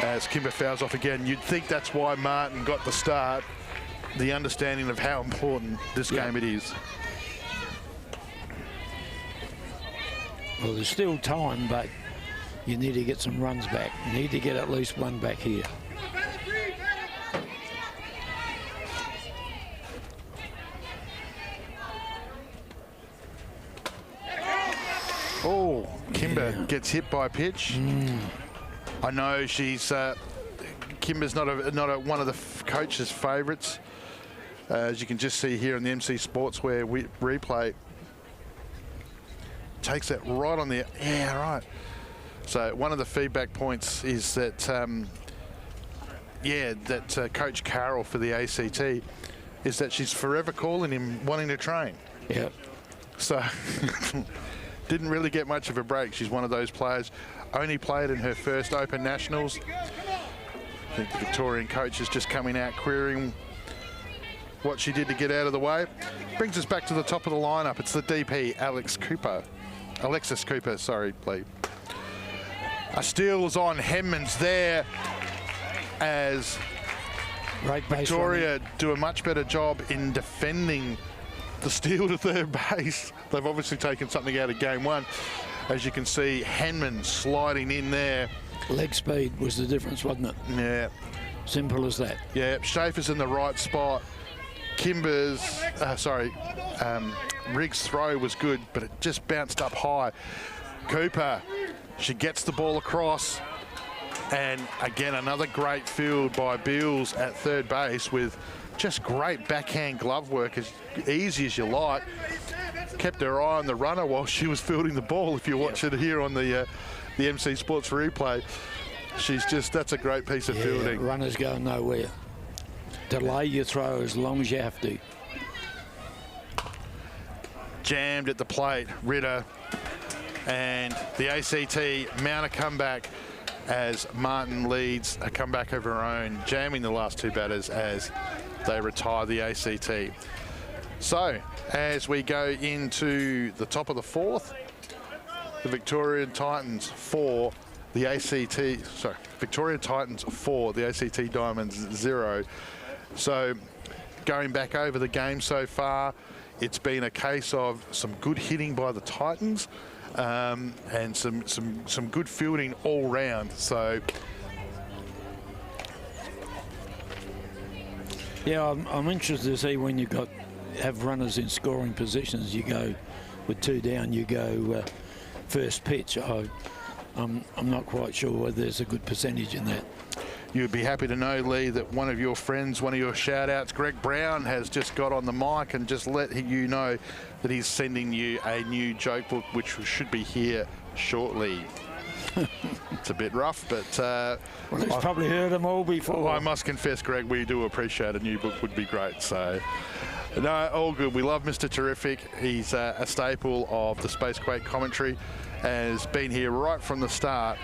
As Kimber fouls off again, you'd think that's why Martin got the start, the understanding of how important this game it is. Well, there's still time, but you need to get some runs back. You need to get at least one back here. Oh, Kimber gets hit by a pitch. I know she's Kimber's not one of the coach's favourites, as you can just see here on the MC Sportswear replay. takes that right on the, yeah, right. So one of the feedback points is that, Coach Carroll for the ACT is that she's forever calling him wanting to train. Yeah. So didn't really get much of a break. She's one of those players, only played in her first Open Nationals. I think the Victorian coach is just coming out querying what she did to get out of the way. Brings us back to the top of the lineup. It's the DP, Alexis Cooper, sorry, please. A steal's on Hemmans there as Victoria do a much better job in defending the steal to third base. They've obviously taken something out of game one. As you can see, Henman sliding in there. Leg speed was the difference, wasn't it? Yeah. Simple as that. Yeah, Schaefer's in the right spot. Riggs' throw was good, but it just bounced up high. Cooper, she gets the ball across. And again, another great field by Beals at third base with just great backhand glove work, as easy as you like. Kept her eye on the runner while she was fielding the ball. If you watch it here on the MC Sports replay, that's a great piece of fielding. Runners going nowhere. Delay your throw as long as you have to. Jammed at the plate, Ritter, and the ACT mount a comeback as Martin leads a comeback of her own, jamming the last two batters as they retire the ACT. So, as we go into the top of the fourth, the Victorian Titans 4, the ACT, sorry, Victorian Titans 4, the ACT Diamonds 0. So, going back over the game so far, it's been a case of some good hitting by the Titans, and some good fielding all round. So yeah, I'm interested to see when you have runners in scoring positions. You go with two down, you go first pitch. I'm not quite sure whether there's a good percentage in that. You'd be happy to know, Lee, that one of your friends, one of your shout-outs, Greg Brown, has just got on the mic and just let you know that he's sending you a new joke book, which should be here shortly. It's a bit rough, but... well, he's probably heard them all before. I must confess, Greg, we do appreciate a new book would be great. So, no, all good. We love Mr. Terrific. He's a staple of the Spacequake commentary, has been here right from the start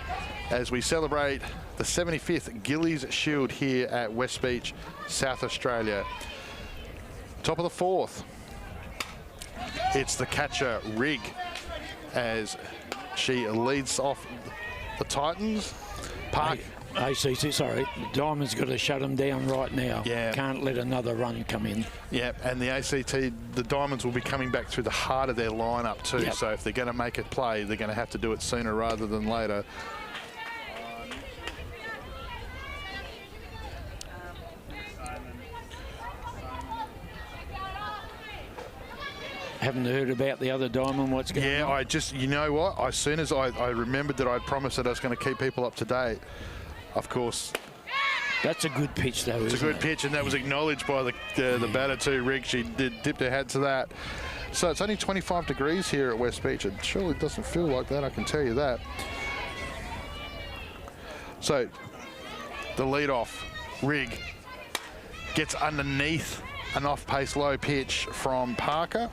as we celebrate the 75th Gilley's Shield here at West Beach, South Australia. Top of the fourth. It's the catcher, Rig, as she leads off the Titans. ACT, sorry. Diamond's got to shut them down right now. Yeah. Can't let another run come in. Yeah, and the ACT, the Diamonds will be coming back through the heart of their lineup too. Yep. So if they're going to make it play, they're going to have to do it sooner rather than later. Haven't heard about the other Diamond, what's going on? Yeah, I just, you know what, as soon as I remembered that I'd promised that I was going to keep people up to date, of course. That's a good pitch, though, It's a good pitch, and that was acknowledged by the batter too, Rig. She dipped her head to that. So it's only 25 degrees here at West Beach. It surely doesn't feel like that, I can tell you that. So the lead-off, Rig, gets underneath an off-pace low pitch from Parker.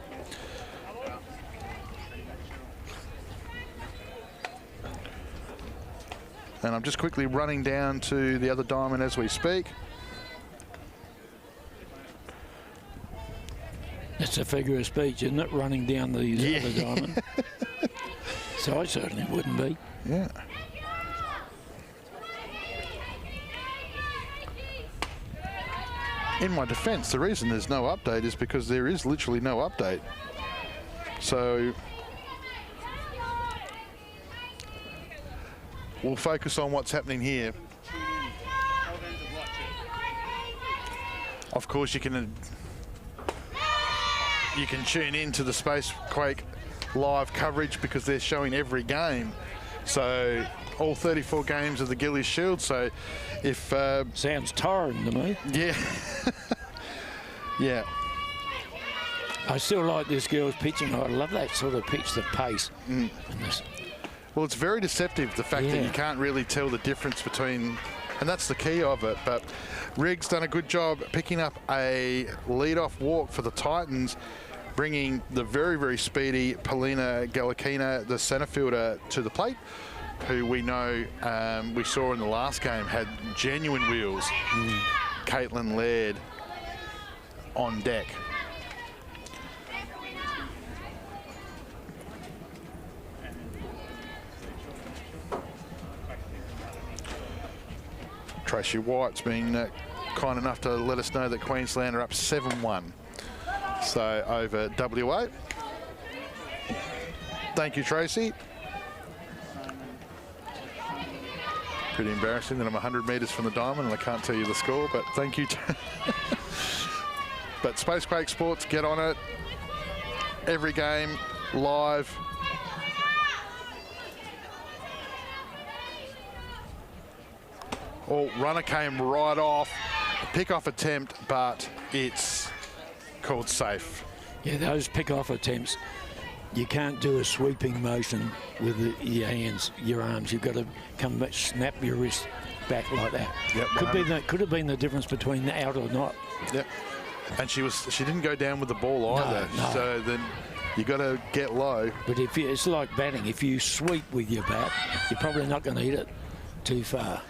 And I'm just quickly running down to the other Diamond as we speak. That's a figure of speech, isn't it? Running down the other Diamond. So I certainly wouldn't be. Yeah. In my defence, the reason there's no update is because there is literally no update. So we'll focus on what's happening here. Of course, you can tune in to the Spacequake live coverage because they're showing every game. So all 34 games of the Gilley Shield. So if sounds tiring to me. Yeah. Yeah. I still like this girl's pitching. I love that sort of pitch, the pace. And this. Well, it's very deceptive, the fact that you can't really tell the difference between, and that's the key of it. But Riggs done a good job picking up a lead-off walk for the Titans, bringing the very, very speedy Polina Galakina, the centre fielder, to the plate, who we know we saw in the last game had genuine wheels. Caitlin Laird on deck. Tracy White's been kind enough to let us know that Queensland are up 7-1. So over WA. Thank you, Tracy. Pretty embarrassing that I'm 100 metres from the diamond and I can't tell you the score, but thank you. But Spacequake Sports, get on it. Every game, live. Oh, runner came right off. Pick-off attempt, but it's called safe. Yeah, those pick-off attempts, you can't do a sweeping motion with your hands, your arms. You've got to come back, snap your wrist back like that. Yep, could have been the difference between out or not. Yep. And she didn't go down with the ball either. No. So then you got to get low. But it's like batting. If you sweep with your bat, you're probably not going to hit it too far.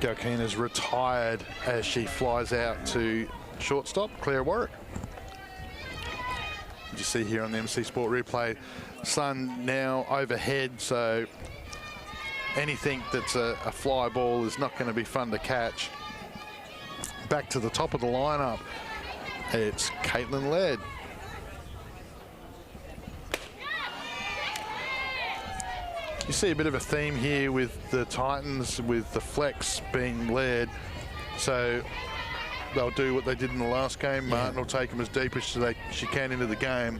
Galkina's retired as she flies out to shortstop, Claire Warwick. You see here on the MC Sport replay, sun now overhead, so anything that's a fly ball is not going to be fun to catch. Back to the top of the lineup, it's Caitlin Laird. You see a bit of a theme here with the Titans, with the flex being Laird. So they'll do what they did in the last game. Martin will take them as deep as she can into the game,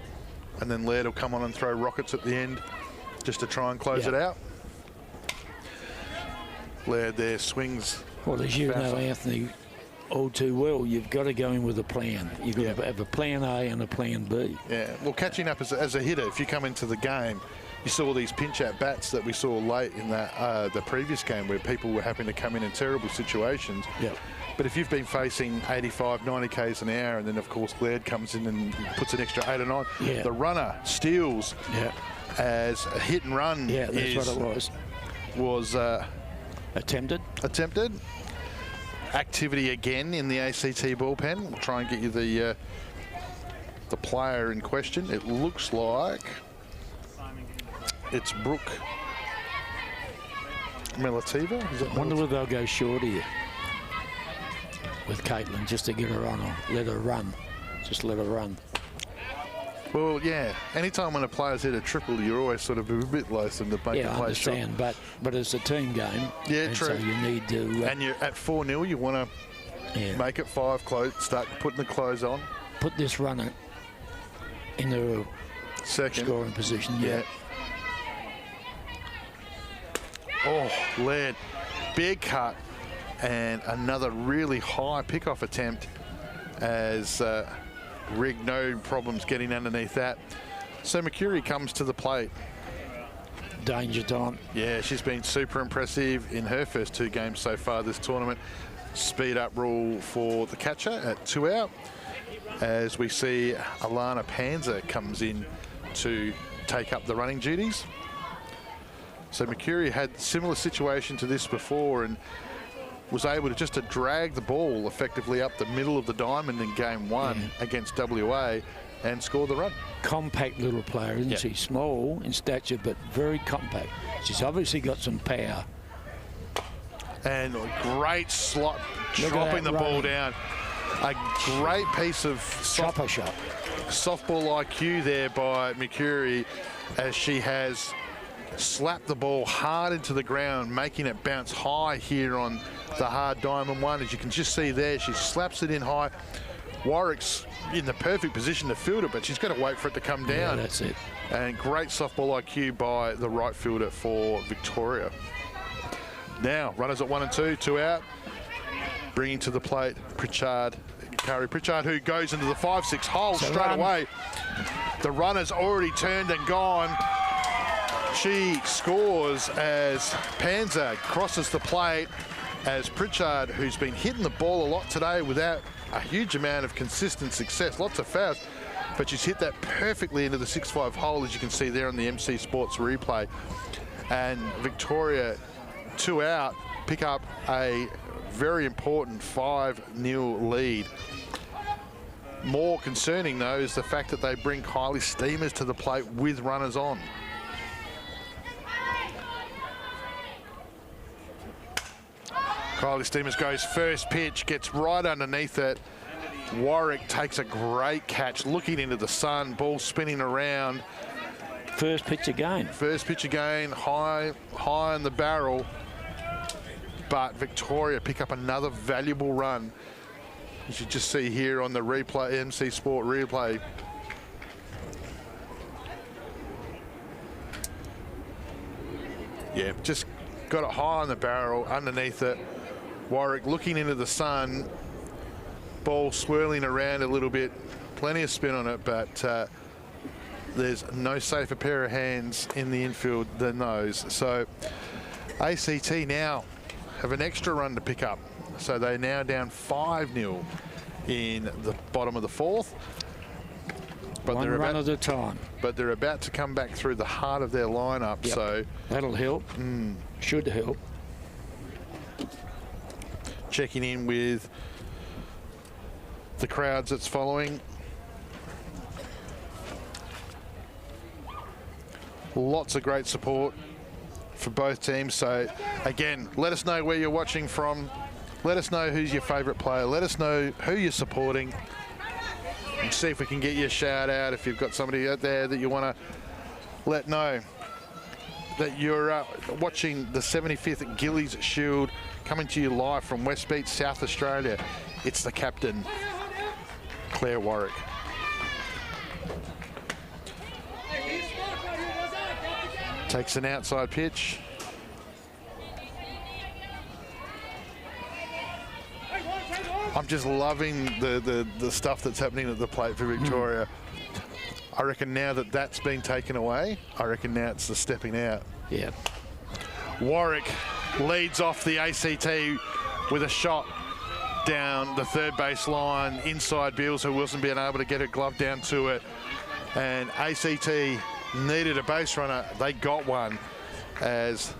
and then Laird will come on and throw rockets at the end just to try and close it out. Laird there swings. Well, as you know, Anthony, all too well, you've got to go in with a plan. You've got to have a plan A and a plan B. Yeah, well, catching up as a hitter, if you come into the game, you saw these pinch at bats that we saw late in that the previous game where people were having to come in terrible situations. Yeah. But if you've been facing 85, 90 k's an hour, and then of course Laird comes in and puts an extra 8 or 9, the runner steals as a hit and run. Yeah, that's what it was attempted. Activity again in the ACT bullpen. We'll try and get you the player in question. It looks like it's Brooke Melativa. I wonder whether they'll go short here with Caitlin just to get her on, or let her run. Just let her run. Well, yeah. Anytime when a player's hit a triple, you're always sort of a bit loathsome to make the play shot. I understand, but it's a team game. Yeah, true. So you need to. And you're at 4-0. You want to make it 5 close. Start putting the close on. Put this runner in the second scoring position. Yeah. Oh, Laird, big cut, and another really high pickoff attempt as Rig no problems getting underneath that. So McCurry comes to the plate. Danger time. Yeah, she's been super impressive in her first 2 games so far this tournament. Speed up rule for the catcher at 2 out, as we see Alana Panzer comes in to take up the running duties. So McCurry had similar situation to this before and was able to just drag the ball effectively up the middle of the diamond in game 1 against WA and score the run. Compact little player, isn't she? Small in stature, but very compact. She's obviously got some power. And a great slot, chopping the ball down. A great piece of softball IQ there by McCurry, as she has slapped the ball hard into the ground, making it bounce high here on the hard diamond 1. As you can just see there, she slaps it in high. Warwick's in the perfect position to field it, but she's got to wait for it to come down. Yeah, that's it. And great softball IQ by the right fielder for Victoria. Now, runners at 1 and 2, 2 out. Bringing to the plate, Pritchard Kari Pritchard, who goes into the 5-6 hole So straight away. The runner's already turned and gone. She scores as Panza crosses the plate, as Pritchard, who's been hitting the ball a lot today without a huge amount of consistent success, lots of fouls, but she's hit that perfectly into the 6-5 hole, as you can see there on the MC Sports replay. And Victoria, 2 out, pick up a very important 5-0 lead. More concerning, though, is the fact that they bring Kylie Steamers to the plate with runners on. Kylie Steamers goes first pitch, gets right underneath it. Warwick takes a great catch, looking into the sun, ball spinning around. First pitch again. First pitch again, high in the barrel. But Victoria pick up another valuable run. You should just see here on the replay, MC Sport replay. Yeah, just got it high on the barrel, underneath it. Warwick looking into the sun, ball swirling around a little bit, plenty of spin on it, but there's no safer pair of hands in the infield than those. So ACT now have an extra run to pick up. So they're now down 5-0 in the bottom of the 4th. But One run at a time. But they're about to come back through the heart of their lineup. Yep. So that'll help. Should help. Checking in with the crowds that's following. Lots of great support for both teams. So again, let us know where you're watching from. Let us know who's your favourite player. Let us know who you're supporting. And see if we can get you a shout out if you've got somebody out there that you want to let know that you're watching the 75th Gilley's Shield, coming to you live from West Beach, South Australia. It's the captain, Claire Warwick. Takes an outside pitch. I'm just loving the stuff that's happening at the plate for Victoria. I reckon now that that's been taken away, I reckon now it's the stepping out. Yeah. Warwick leads off the ACT with a shot down the third base line, inside Beals, who wasn't being able to get her glove down to it. And ACT needed a base runner. They got one as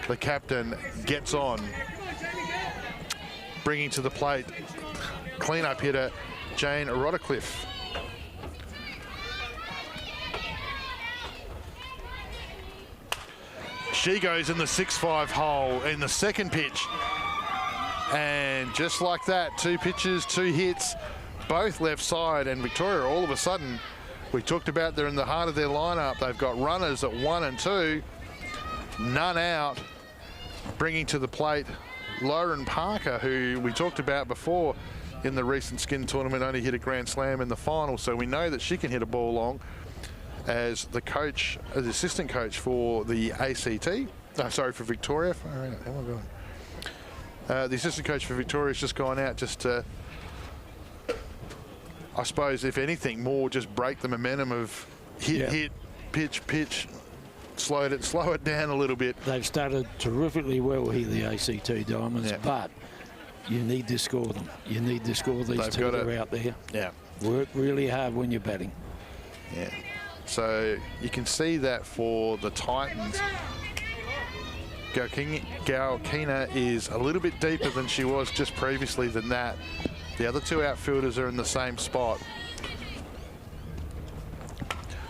the captain gets on, bringing to the plate clean-up hitter Jane Rodcliffe. She goes in the 6-5 hole in the second pitch. And just like that, 2 pitches, 2 hits, both left side. And Victoria, all of a sudden, we talked about they're in the heart of their lineup. They've got runners at 1 and 2, none out, bringing to the plate Lauren Parker, who we talked about before in the recent skin tournament, only hit a grand slam in the final. So we know that she can hit a ball long. As the coach, as assistant coach for the ACT, for Victoria. How am I going? The assistant coach for Victoria has just gone out just to, I suppose, if anything, more just break the momentum of hit, pitch, slow it down a little bit. They've started terrifically well here, the ACT Diamonds, but you need to score them. You need to score these two that are out there. Yeah. Work really hard when you're batting. Yeah. So you can see that for the Titans, Galkina is a little bit deeper than she was just previously than that. The other 2 outfielders are in the same spot.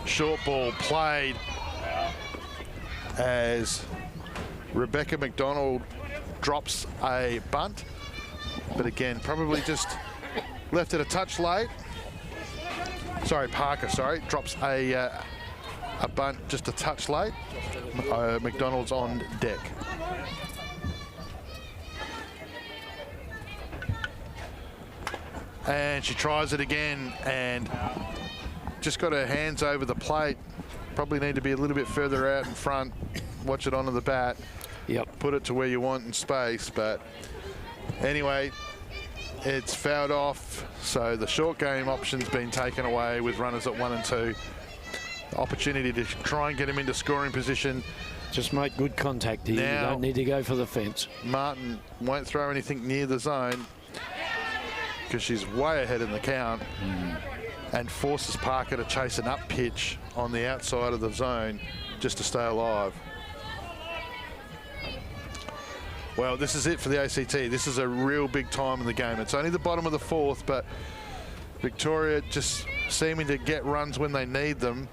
Short ball played as Rebecca McDonald drops a bunt, but again, probably just left it a touch late. Parker drops a bunt just a touch late. McDonald's on deck. And she tries it again and just got her hands over the plate. Probably need to be a little bit further out in front. Watch it onto the bat. Yep. Put it to where you want in space. But anyway, it's fouled off, so the short game option's been taken away with runners at 1 and 2. The opportunity to try and get him into scoring position. Just make good contact here. Now, you don't need to go for the fence. Martin won't throw anything near the zone because she's way ahead in the count and forces Parker to chase an up pitch on the outside of the zone just to stay alive. Well, this is it for the ACT. This is a real big time in the game. It's only the bottom of the 4th, but Victoria just seeming to get runs when they need them.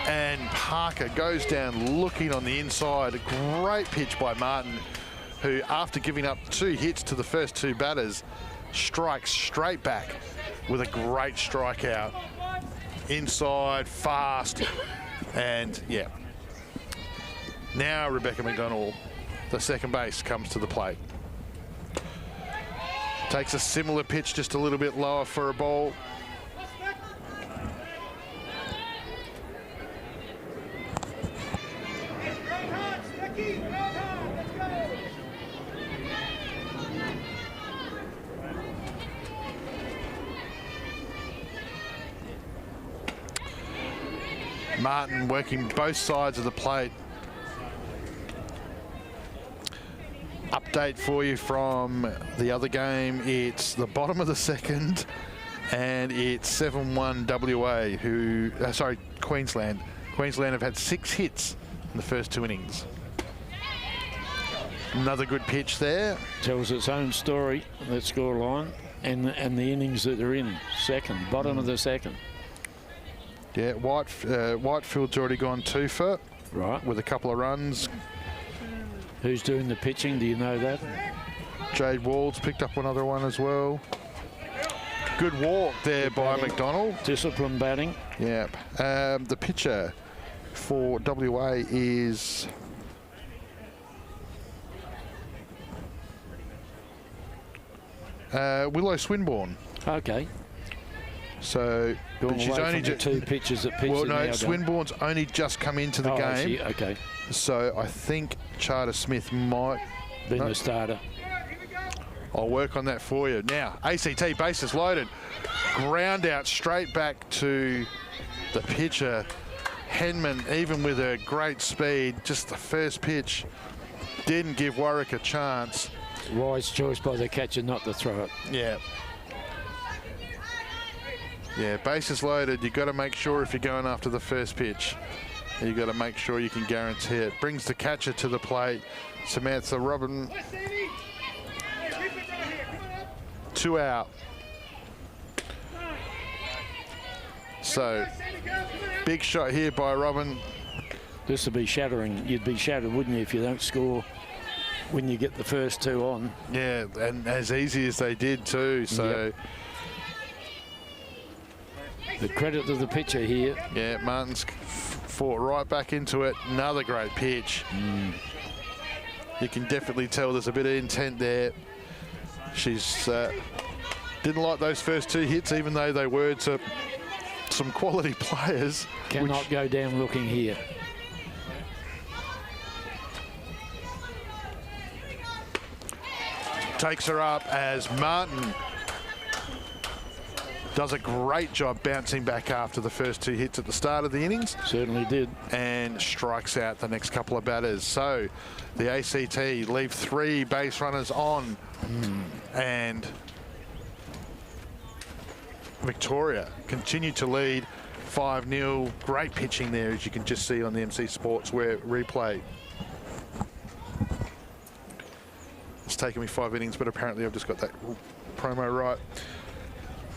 And Parker goes down looking on the inside. A great pitch by Martin, who, after giving up 2 hits to the first 2 batters, strikes straight back with a great strikeout. Inside, fast, and yeah. Now Rebecca McDonald, the second base, comes to the plate. Takes a similar pitch, just a little bit lower for a ball. Martin working both sides of the plate. Update for you from the other game. It's the bottom of the 2nd, and it's 7-1 WA, who, sorry, Queensland. Queensland have had 6 hits in the first 2 innings. Another good pitch there. Tells its own story, that score line, and the innings that they're in. Bottom of the 2nd. Yeah, Whitefield's already gone 2 for. Right. With a couple of runs. Who's doing the pitching? Do you know that? Jade Wald's picked up another one as well. Good walk there by McDonald. Disciplined batting. Yeah. The pitcher for WA is Willow Swinburne. Okay. So, but she's only just 2 pitches that pitch. Well, no, Swinburne's only just come into the game. Okay. So I think Charter Smith might be the starter. I'll work on that for you. Now, ACT bases loaded. Ground out straight back to the pitcher. Henman, even with her great speed, just the first pitch didn't give Warwick a chance. Wise choice by the catcher not to throw it. Yeah. Yeah, bases loaded. You've got to make sure if you're going after the first pitch, you've got to make sure you can guarantee it. Brings the catcher to the plate. Samantha Robin. 2 out. So, big shot here by Robin. This would be shattering. You'd be shattered, wouldn't you, if you don't score when you get the first 2 on. Yeah, and as easy as they did too. So. Yep. The credit to the pitcher here. Yeah, Martin's fought right back into it. Another great pitch. You can definitely tell there's a bit of intent there. She's didn't like those first 2 hits, even though they were to some quality players. Cannot go down looking here. Takes her up as Martin does a great job bouncing back after the first 2 hits at the start of the innings. Certainly did. And strikes out the next couple of batters. So the ACT leave 3 base runners on. And Victoria continue to lead 5-0. Great pitching there, as you can just see on the MC Sports replay. It's taken me 5 innings, but apparently I've just got that promo right.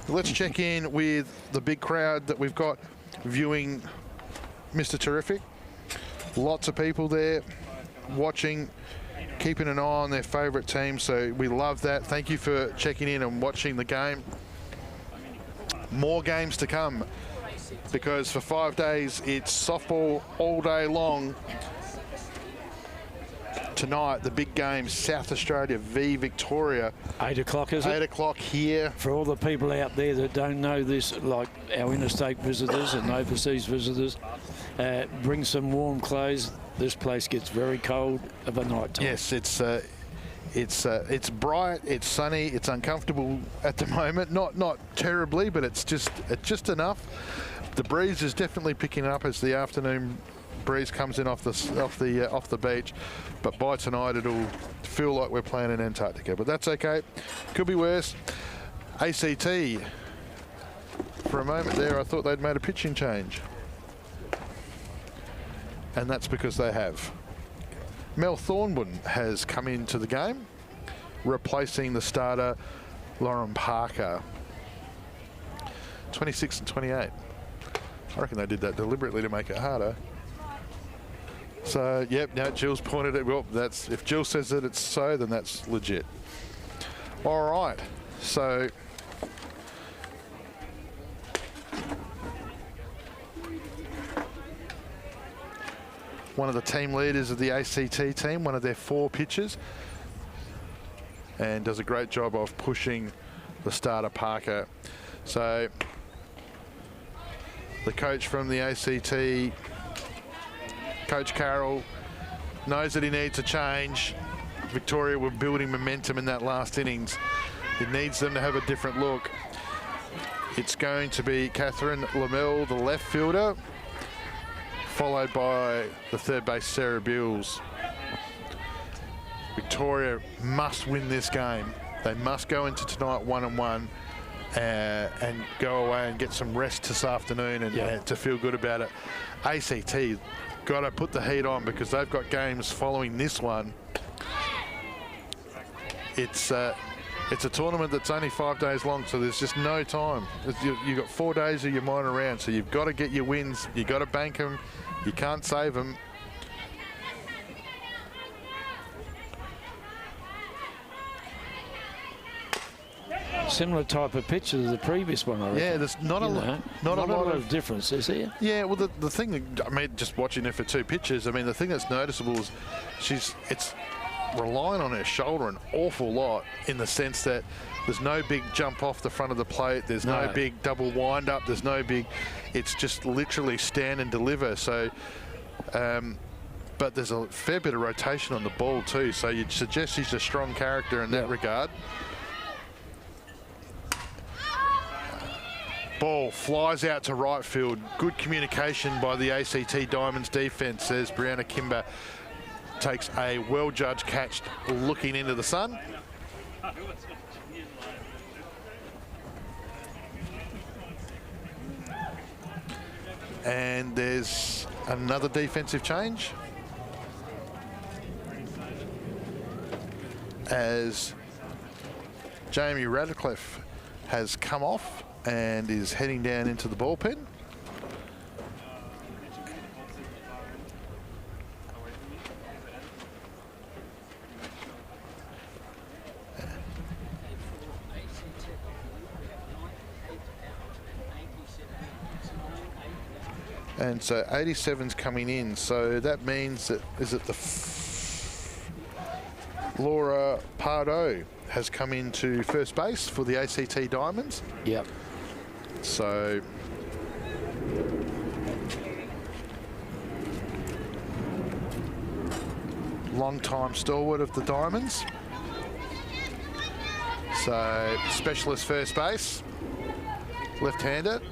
Let's check in with the big crowd that we've got viewing Mr. Terrific. Lots of people there watching, keeping an eye on their favourite team, so we love that. Thank you for checking in and watching the game. More games to come, because for 5 days it's softball all day long. Tonight, the big game, South Australia v Victoria. 8 o'clock, is it? 8 o'clock here. For all the people out there that don't know this, like our interstate visitors and overseas visitors, bring some warm clothes. This place gets very cold of a night time. Yes, It's bright, it's sunny, it's uncomfortable at the moment. Not terribly, but it's just enough. The breeze is definitely picking up as the afternoon breeze comes in off the beach. But by tonight, it'll feel like we're playing in Antarctica. But that's okay. Could be worse. ACT. For a moment there, I thought they'd made a pitching change. And that's because they have. Mel Thornburn has come into the game, replacing the starter, Lauren Parker. 26 and 28. I reckon they did that deliberately to make it harder. So, yep, now Jill's pointed at, well, that's, if Jill says that it's so, then that's legit. All right, so one of the team leaders of the ACT team, one of their 4 pitchers, and does a great job of pushing the starter Parker. So the coach from the ACT, Coach Carroll, knows that he needs a change. Victoria were building momentum in that last innings. It needs them to have a different look. It's going to be Catherine Lamel, the left fielder, followed by the third base, Sarah Beals. Victoria must win this game. They must go into tonight 1-1 and go away and get some rest this afternoon and to feel good about it. ACT got to put the heat on because they've got games following this one. It's a tournament that's only 5 days long, so there's just no time. You've got 4 days of your minor round, so you've got to get your wins. You've got to bank them. You can't save them. Similar type of pitch to the previous one, I reckon. Yeah, there's not a lot of difference, is there? Yeah, well, the thing that, I mean, just watching her for 2 pitches, I mean, the thing that's noticeable is it's relying on her shoulder an awful lot, in the sense that there's no big jump off the front of the plate, there's no big double wind up, there's no big, it's just literally stand and deliver. So but there's a fair bit of rotation on the ball too, so you'd suggest she's a strong character in that regard. Ball flies out to right field. Good communication by the ACT Diamonds defence as Brianna Kimber takes a well-judged catch looking into the sun. And there's another defensive change as Jamie Radcliffe has come off and is heading down into the bullpen. And so 87's coming in, so that means that, is it Laura Pardo has come into first base for the ACT Diamonds. Yep. So long-time stalwart of the Diamonds. So specialist first base, left-hander.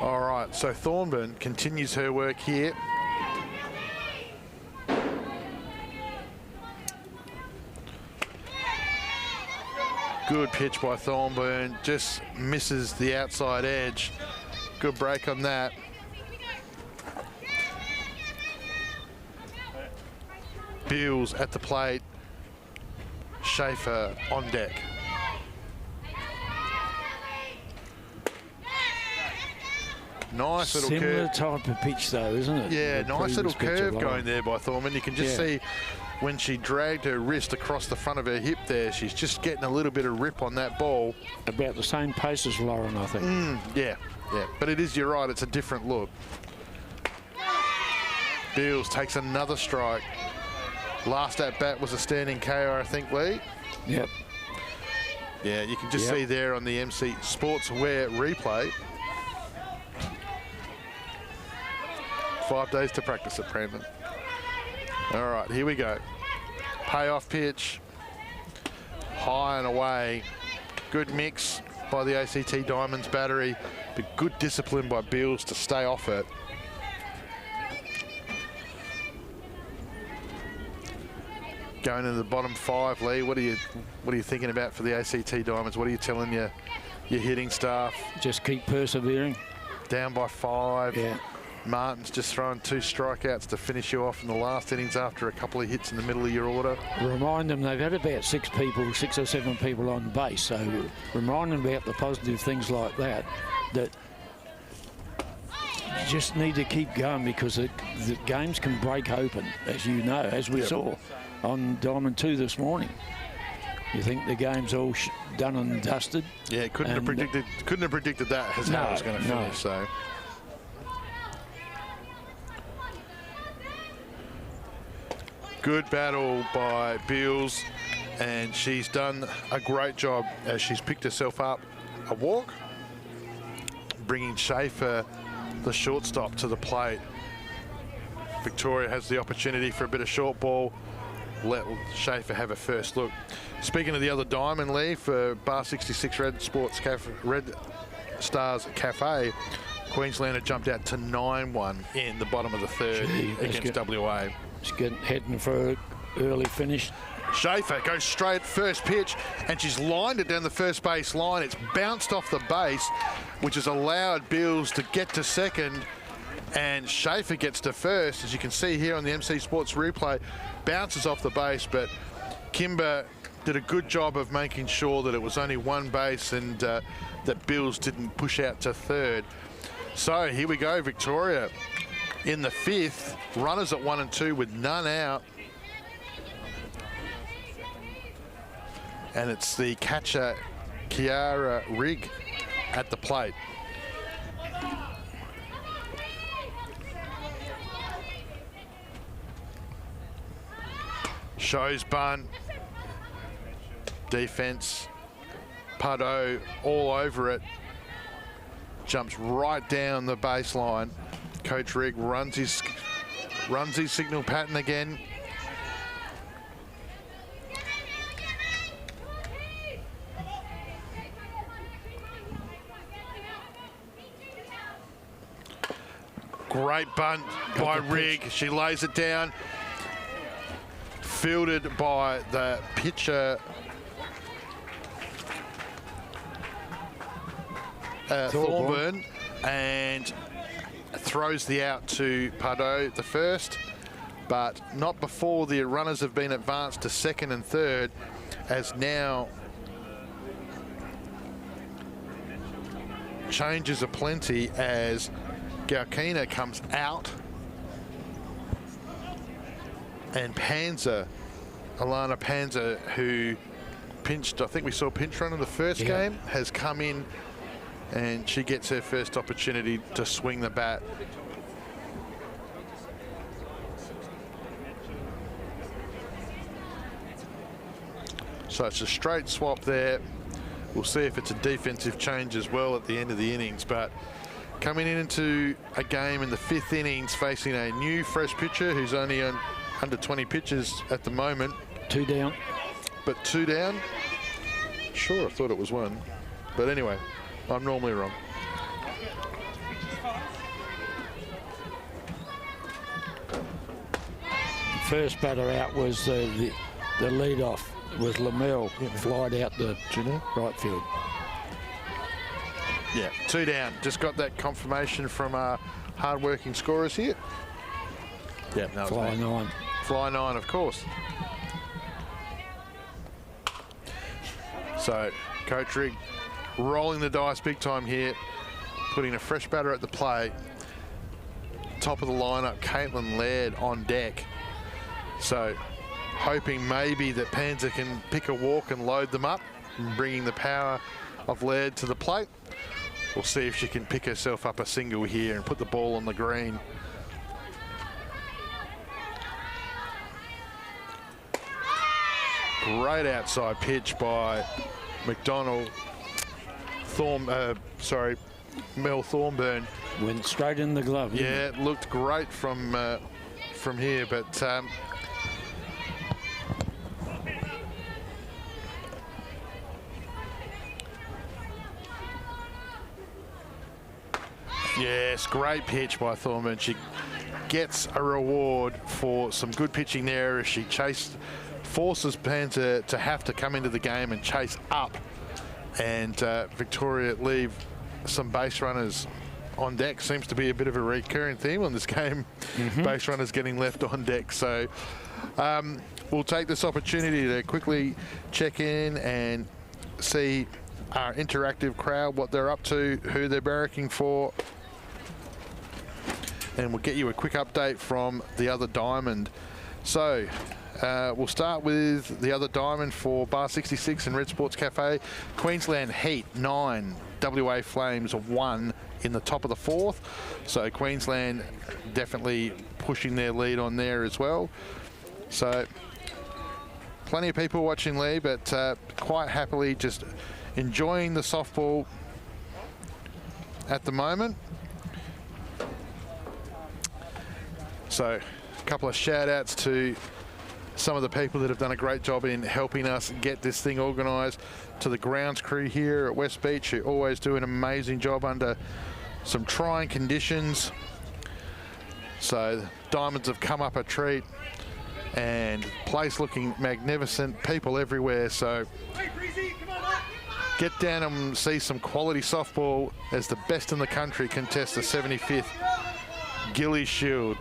All right, so Thornburn continues her work here. Good pitch by Thornburn, just misses the outside edge. Good break on that. Beals at the plate. Schaefer on deck. Nice little Similar curve. type of pitch though, isn't it? Yeah, The nice little previous pitch curve going there by Thornburn. You can just see when she dragged her wrist across the front of her hip there, she's just getting a little bit of rip on that ball. About the same pace as Lauren, I think. Yeah. But it is, you're right, it's a different look. Beals takes another strike. Last at bat was a standing KO, I think, Lee. Yep. Yeah, you can just see there on the MC Sportswear replay. 5 days to practice it, Brandon. All right, here we go. Payoff pitch. High and away. Good mix by the ACT Diamonds battery, but good discipline by Beals to stay off it. Going into the bottom 5, Lee. What are you thinking about for the ACT Diamonds? What are you telling your hitting staff? Just keep persevering. Down by 5. Yeah. Martin's just throwing 2 strikeouts to finish you off in the last innings after a couple of hits in the middle of your order. Remind them they've had about 6 or 7 people on base, so remind them about the positive things like that, that you just need to keep going, because the games can break open, as you know, as we saw on Diamond 2 this morning. You think the game's all done and dusted? Yeah, couldn't have predicted that as how it was going to finish. So. Good battle by Beals, and she's done a great job as she's picked herself up a walk, bringing Schaefer, the shortstop, to the plate. Victoria has the opportunity for a bit of short ball. Let Schaefer have a first look. Speaking of the other diamond, Lee, for Bar 66 Red Stars Cafe, Queenslander jumped out to 9-1 in the bottom of the 3rd against WA. She's heading for an early finish. Schaefer goes straight first pitch, and she's lined it down the first base line. It's bounced off the base, which has allowed Beals to get to second, and Schaefer gets to first. As you can see here on the MC Sports replay, bounces off the base, but Kimber did a good job of making sure that it was only one base and that Beals didn't push out to third. So here we go, Victoria in the 5th, runners at 1 and 2 with none out. And it's the catcher, Kiara Rigg, at the plate. Shows bunt. Defense. Pardo all over it. Jumps right down the baseline. Coach Rigg runs his signal pattern again. Great bunt by Rigg. She lays it down. Fielded by the pitcher, Thorburn, and throws the out to Pardo, the first, but not before the runners have been advanced to 2nd and 3rd, as now changes are plenty as Gaukina comes out, and Panzer, Alana Panzer, who pinched, I think we saw pinch run in the first game, has come in, and she gets her first opportunity to swing the bat. So it's a straight swap there. We'll see if it's a defensive change as well at the end of the innings, but coming into a game in the 5th innings facing a new fresh pitcher who's only on under 20 pitches at the moment. 2 down. But 2 down? Sure, I thought it was 1. But anyway, I'm normally wrong. First batter out was the lead off was Lamel, flied out the right field. Yeah, 2 down. Just got that confirmation from our hard-working scorers here. Yeah, no, Fly 9. Fly 9, of course. So, Coach Rigg rolling the dice big time here, putting a fresh batter at the plate. Top of the lineup, Caitlin Laird on deck. So, hoping maybe that Panzer can pick a walk and load them up, and bringing the power of Laird to the plate. We'll see if she can pick herself up a single here and put the ball on the green. Great outside pitch by McDonald. Mel Thorburn. Went straight in the glove. Yeah, it looked great from here, but Yes, great pitch by Thorman. She gets a reward for some good pitching there as she forces Pan to have to come into the game and chase up. And Victoria leave some base runners on deck. Seems to be a bit of a recurring theme on this game. Base runners getting left on deck. So we'll take this opportunity to quickly check in and see our interactive crowd, what they're up to, who they're barracking for. And we'll get you a quick update from the other diamond. So we'll start with the other diamond for Bar 66 and Red Sports Cafe. Queensland Heat 9, WA Flames 1 in the top of the 4th. So Queensland definitely pushing their lead on there as well. So plenty of people watching Lee, but quite happily just enjoying the softball at the moment. So a couple of shout outs to some of the people that have done a great job in helping us get this thing organised, to the grounds crew here at West Beach, who always do an amazing job under some trying conditions. So the Diamonds have come up a treat and place looking magnificent, people everywhere. So get down and see some quality softball as the best in the country contest the 75th Gilley Shield.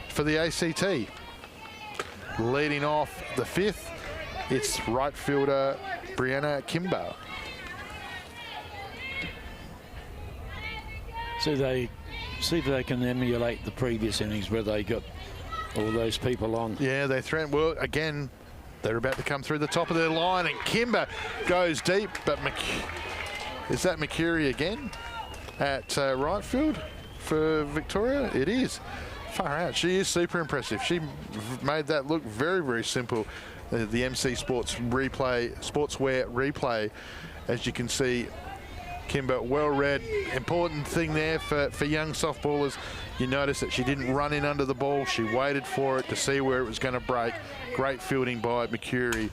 For the ACT, leading off the 5th, it's right fielder Brianna Kimber. So they see if they can emulate the previous innings where they got all those people on. Yeah, they threaten. Well, again, they're about to come through the top of their line, and Kimber goes deep, but is that McCurry again at right field for Victoria? It is. Far out. She is super impressive. She made that look very, very simple. The MC Sportswear replay, as you can see, Kimber well read. Important thing there for young softballers. You notice that she didn't run in under the ball. She waited for it to see where it was going to break. Great fielding by McCurry.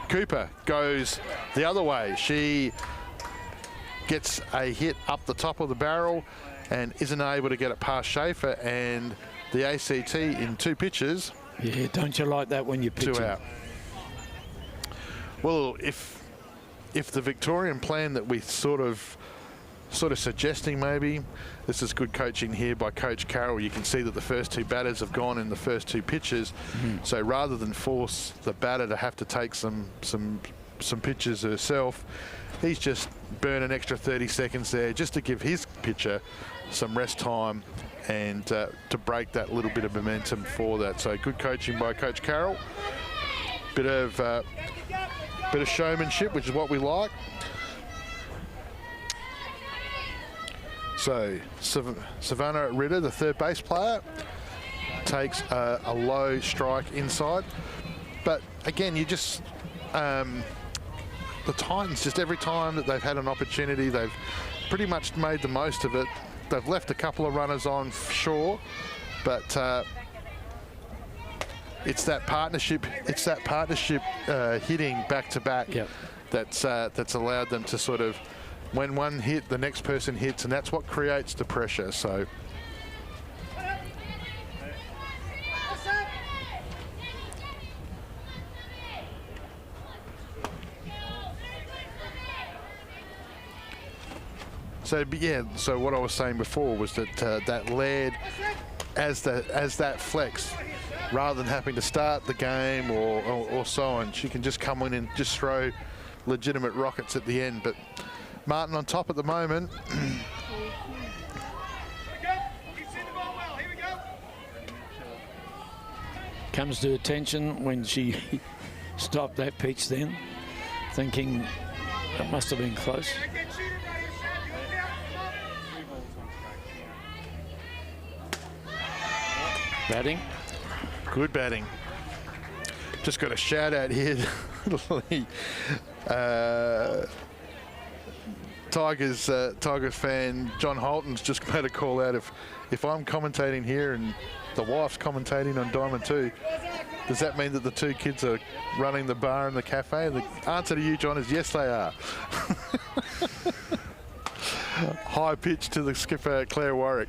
Cooper goes the other way. She gets a hit up the top of the barrel and isn't able to get it past Schaefer, and the ACT in 2 pitches. Yeah, don't you like that when you're pitching? 2 out. Well, if the Victorian plan that we sort of suggesting, maybe this is good coaching here by Coach Carroll. You can see that the first 2 batters have gone in the first 2 pitches. So rather than force the batter to have to take some pitches herself, he's just burned an extra 30 seconds there just to give his pitcher some rest time and to break that little bit of momentum for that. So good coaching by Coach Carroll. Bit of showmanship, which is what we like. So Savannah Ritter, the third base player, takes a low strike inside. But again, you just the Titans, just every time that they've had an opportunity, they've pretty much made the most of it. They've left a couple of runners on, sure, but it's that partnership. It's that partnership hitting back to back that's allowed them to sort of, when one hit, the next person hits, and that's what creates the pressure. So. So yeah, so what I was saying before was that that led as that flex, rather than having to start the game or so on, she can just come in and just throw legitimate rockets at the end. But Martin on top at the moment. Comes to attention when she stopped that pitch then, thinking it must have been close. Batting. Good batting. Just got a shout out here. Tigers fan John Holton's just made a call out. If I'm commentating here and the wife's commentating on Diamond 2, does that mean that the 2 kids are running the bar and the cafe? And the answer to you, John, is yes, they are. High pitch to the skipper, Claire Warwick.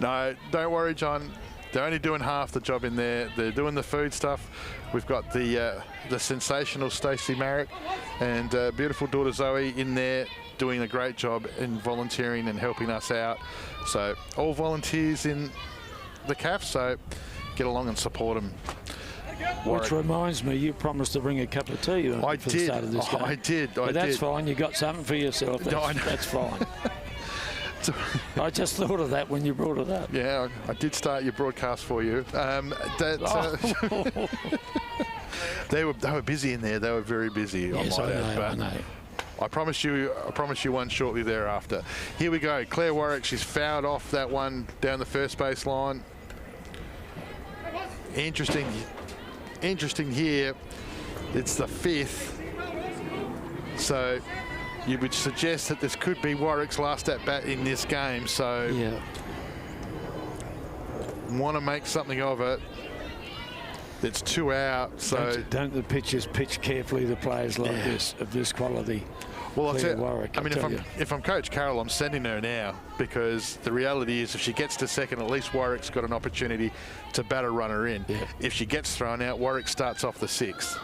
No, don't worry, John. They're only doing half the job in there. They're doing the food stuff. We've got the sensational Stacey Marriott and beautiful daughter Zoe in there doing a great job in volunteering and helping us out. So all volunteers in the CAF, so get along and support them. Which reminds me, you promised to bring a cup of tea for the start of this game. I did. But that's fine. You got something for yourself. That's fine. I just thought of that when you brought it up. Yeah, I did start your broadcast for you. They were busy in there. They were very busy. Yes, I know. I promise you one shortly thereafter. Here we go. Claire Warwick, she's fouled off that one down the first base line. Interesting here. It's the 5th. So you would suggest that this could be Warwick's last at bat in this game. So yeah, want to make something of it. It's 2 out. So don't the pitchers pitch carefully to players like this of this quality? Well, I'll tell Warwick, I mean, if I'm Coach Carroll, I'm sending her now, because the reality is if she gets to second, at least Warwick's got an opportunity to bat a runner in. Yeah. If she gets thrown out, Warwick starts off the 6th.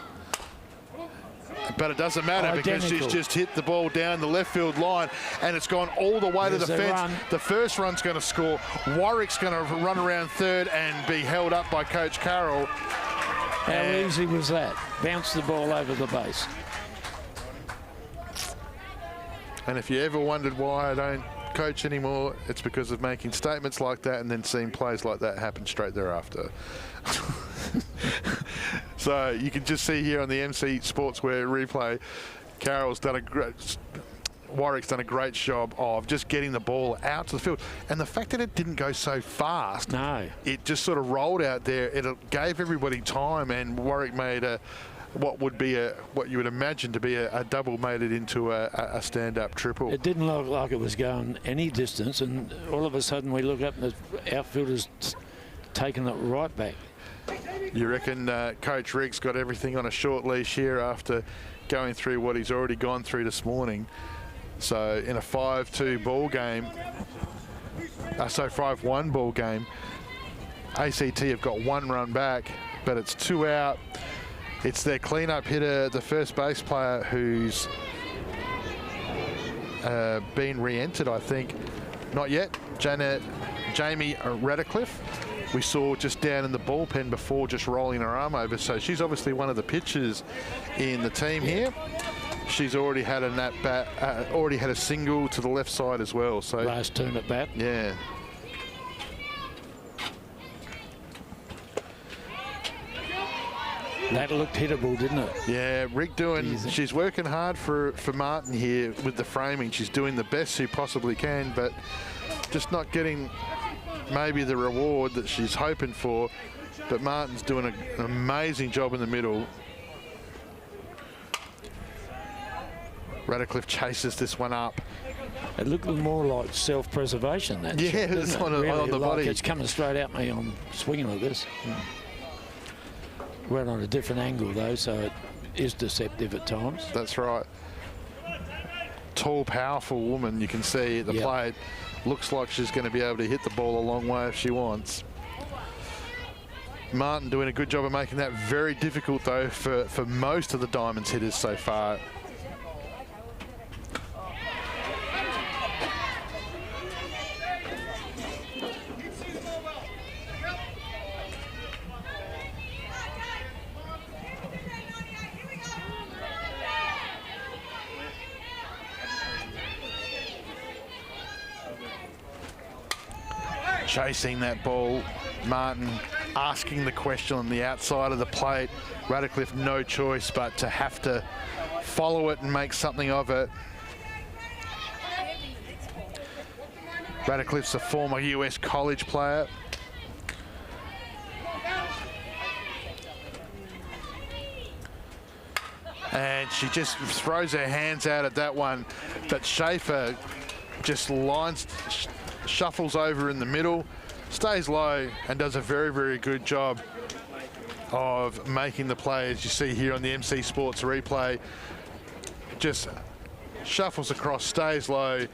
But it doesn't matter because she's just hit the ball down the left field line and it's gone all the way to the fence. Run. The first run's going to score. Warwick's going to run around third and be held up by Coach Carroll. How easy was that? Bounce the ball over the base. And if you ever wondered why I don't coach anymore, it's because of making statements like that and then seeing plays like that happen straight thereafter. So you can just see here on the MC Sportswear replay, Warwick's done a great job of just getting the ball out to the field. And the fact that it didn't go so fast, it just sort of rolled out there. It gave everybody time, and Warwick made what you would imagine to be a double, made it into a stand-up triple. It didn't look like it was going any distance, and all of a sudden we look up and the outfielder's taken it right back. You reckon Coach Riggs got everything on a short leash here after going through what he's already gone through this morning? So in a 5-2 ball game, 5-1 ball game, ACT have got 1 run back, but it's 2 out. It's their cleanup hitter, the first base player, who's been re-entered, I think. Not yet. Jamie Radcliffe. We saw just down in the bullpen before, just rolling her arm over. So she's obviously one of the pitchers in the team here. She's already had already had a single to the left side as well. So last turn at bat. Yeah. That looked hittable, didn't it? Yeah, Rick she's working hard for Martin here with the framing. She's doing the best she possibly can, but just not getting maybe the reward that she's hoping for. But Martin's doing an amazing job in the middle. Radcliffe chases this one up. It looked more like self-preservation. That yeah, shot, it's on the body. It's coming straight at me. I'm swinging like this. We're on a different angle though, so it is deceptive at times. That's right. Tall, powerful woman. You can see at the plate. Looks like she's going to be able to hit the ball a long way if she wants. Martin doing a good job of making that very difficult though for most of the Diamonds hitters so far. Chasing that ball, Martin asking the question on the outside of the plate. Radcliffe no choice but to have to follow it and make something of it. Radcliffe's a former US college player. And she just throws her hands out at that one, but Schaefer just shuffles over in the middle, stays low, and does a very, very good job of making the play, as you see here on the MC Sports replay. Just shuffles across, stays low,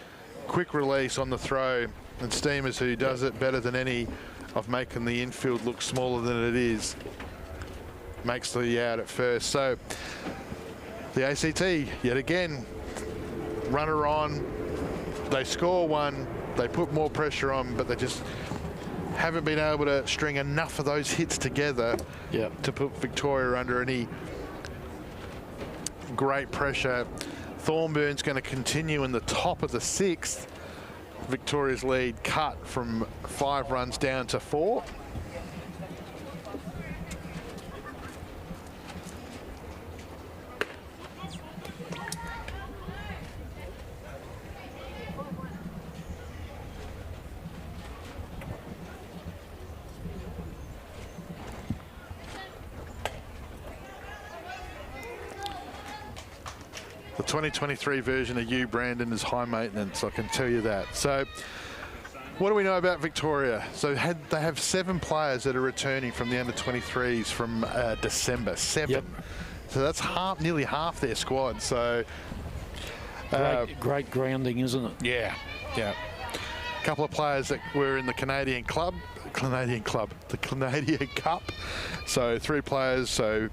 quick release on the throw, and Steamers, who does it better than any of making the infield look smaller than it is, makes the out at first. So the ACT, yet again, runner on, they score one, they put more pressure on, but they just haven't been able to string enough of those hits together to put Victoria under any great pressure. Thornburn's going to continue in the top of the 6th. Victoria's lead cut from 5 runs down to 4. The 2023 version of you, Brandon, is high maintenance, I can tell you that. So what do we know about Victoria? So they have 7 players that are returning from the under-23s from December. 7. Yep. So that's nearly half their squad. So great grounding, isn't it? Yeah, yeah. A couple of players that were in the Canadian Cup. So 3 players. So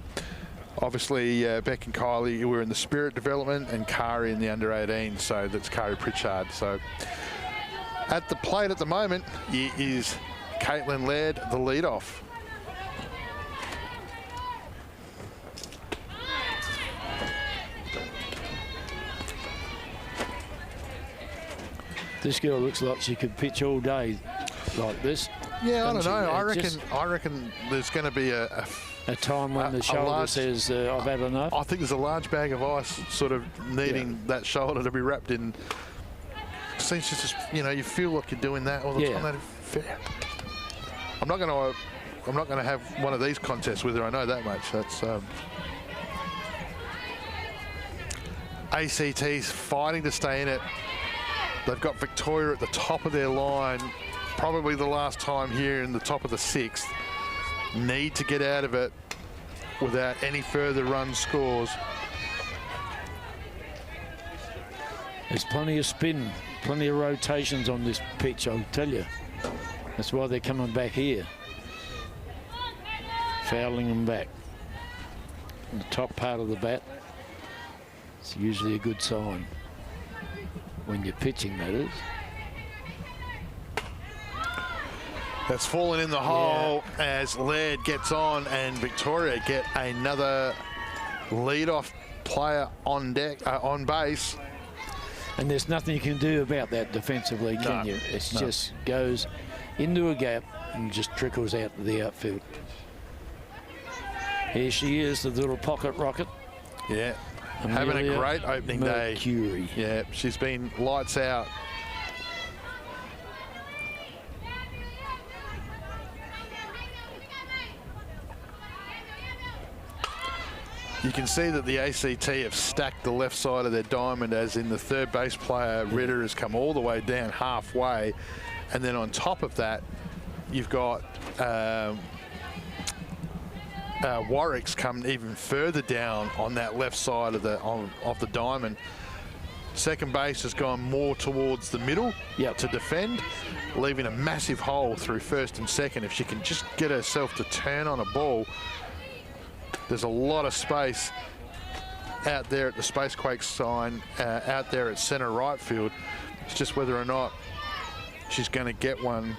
obviously, Beck and Kylie, who were in the Spirit development, and Kari in the under-18. So that's Kari Pritchard. So at the plate at the moment is Caitlin Laird, the leadoff. This girl looks like she could pitch all day like this. Yeah, I don't know. I reckon there's going to be a time when the shoulder says, I've had enough. I think there's a large bag of ice sort of needing that shoulder to be wrapped in. Seems just, you know, you feel like you're doing that all the time. I'm not going to have one of these contests with her. I know that much. That's ACT's fighting to stay in it. They've got Victoria at the top of their line, probably the last time here in the top of the 6th. Need to get out of it without any further run scores. There's plenty of spin, plenty of rotations on this pitch, I'll tell you. That's why they're coming back here. Fouling them back. In the top part of the bat, it's usually a good sign. When you're pitching, that is. That's fallen in the hole as Laird gets on, and Victoria get another lead-off player on deck, on base. And there's nothing you can do about that defensively, can you? It just goes into a gap and just trickles out to the outfield. Here she is, the little pocket rocket. Yeah, having a great opening day. Yeah, she's been lights out. You can see that the ACT have stacked the left side of their diamond, as in the third base player, Ritter, has come all the way down halfway. And then on top of that, you've got Warwick's come even further down on that left side of the diamond. Second base has gone more towards the middle to defend, leaving a massive hole through first and second. If she can just get herself to turn on a ball, there's a lot of space out there at the Spacequake sign, out there at centre right field. It's just whether or not she's going to get one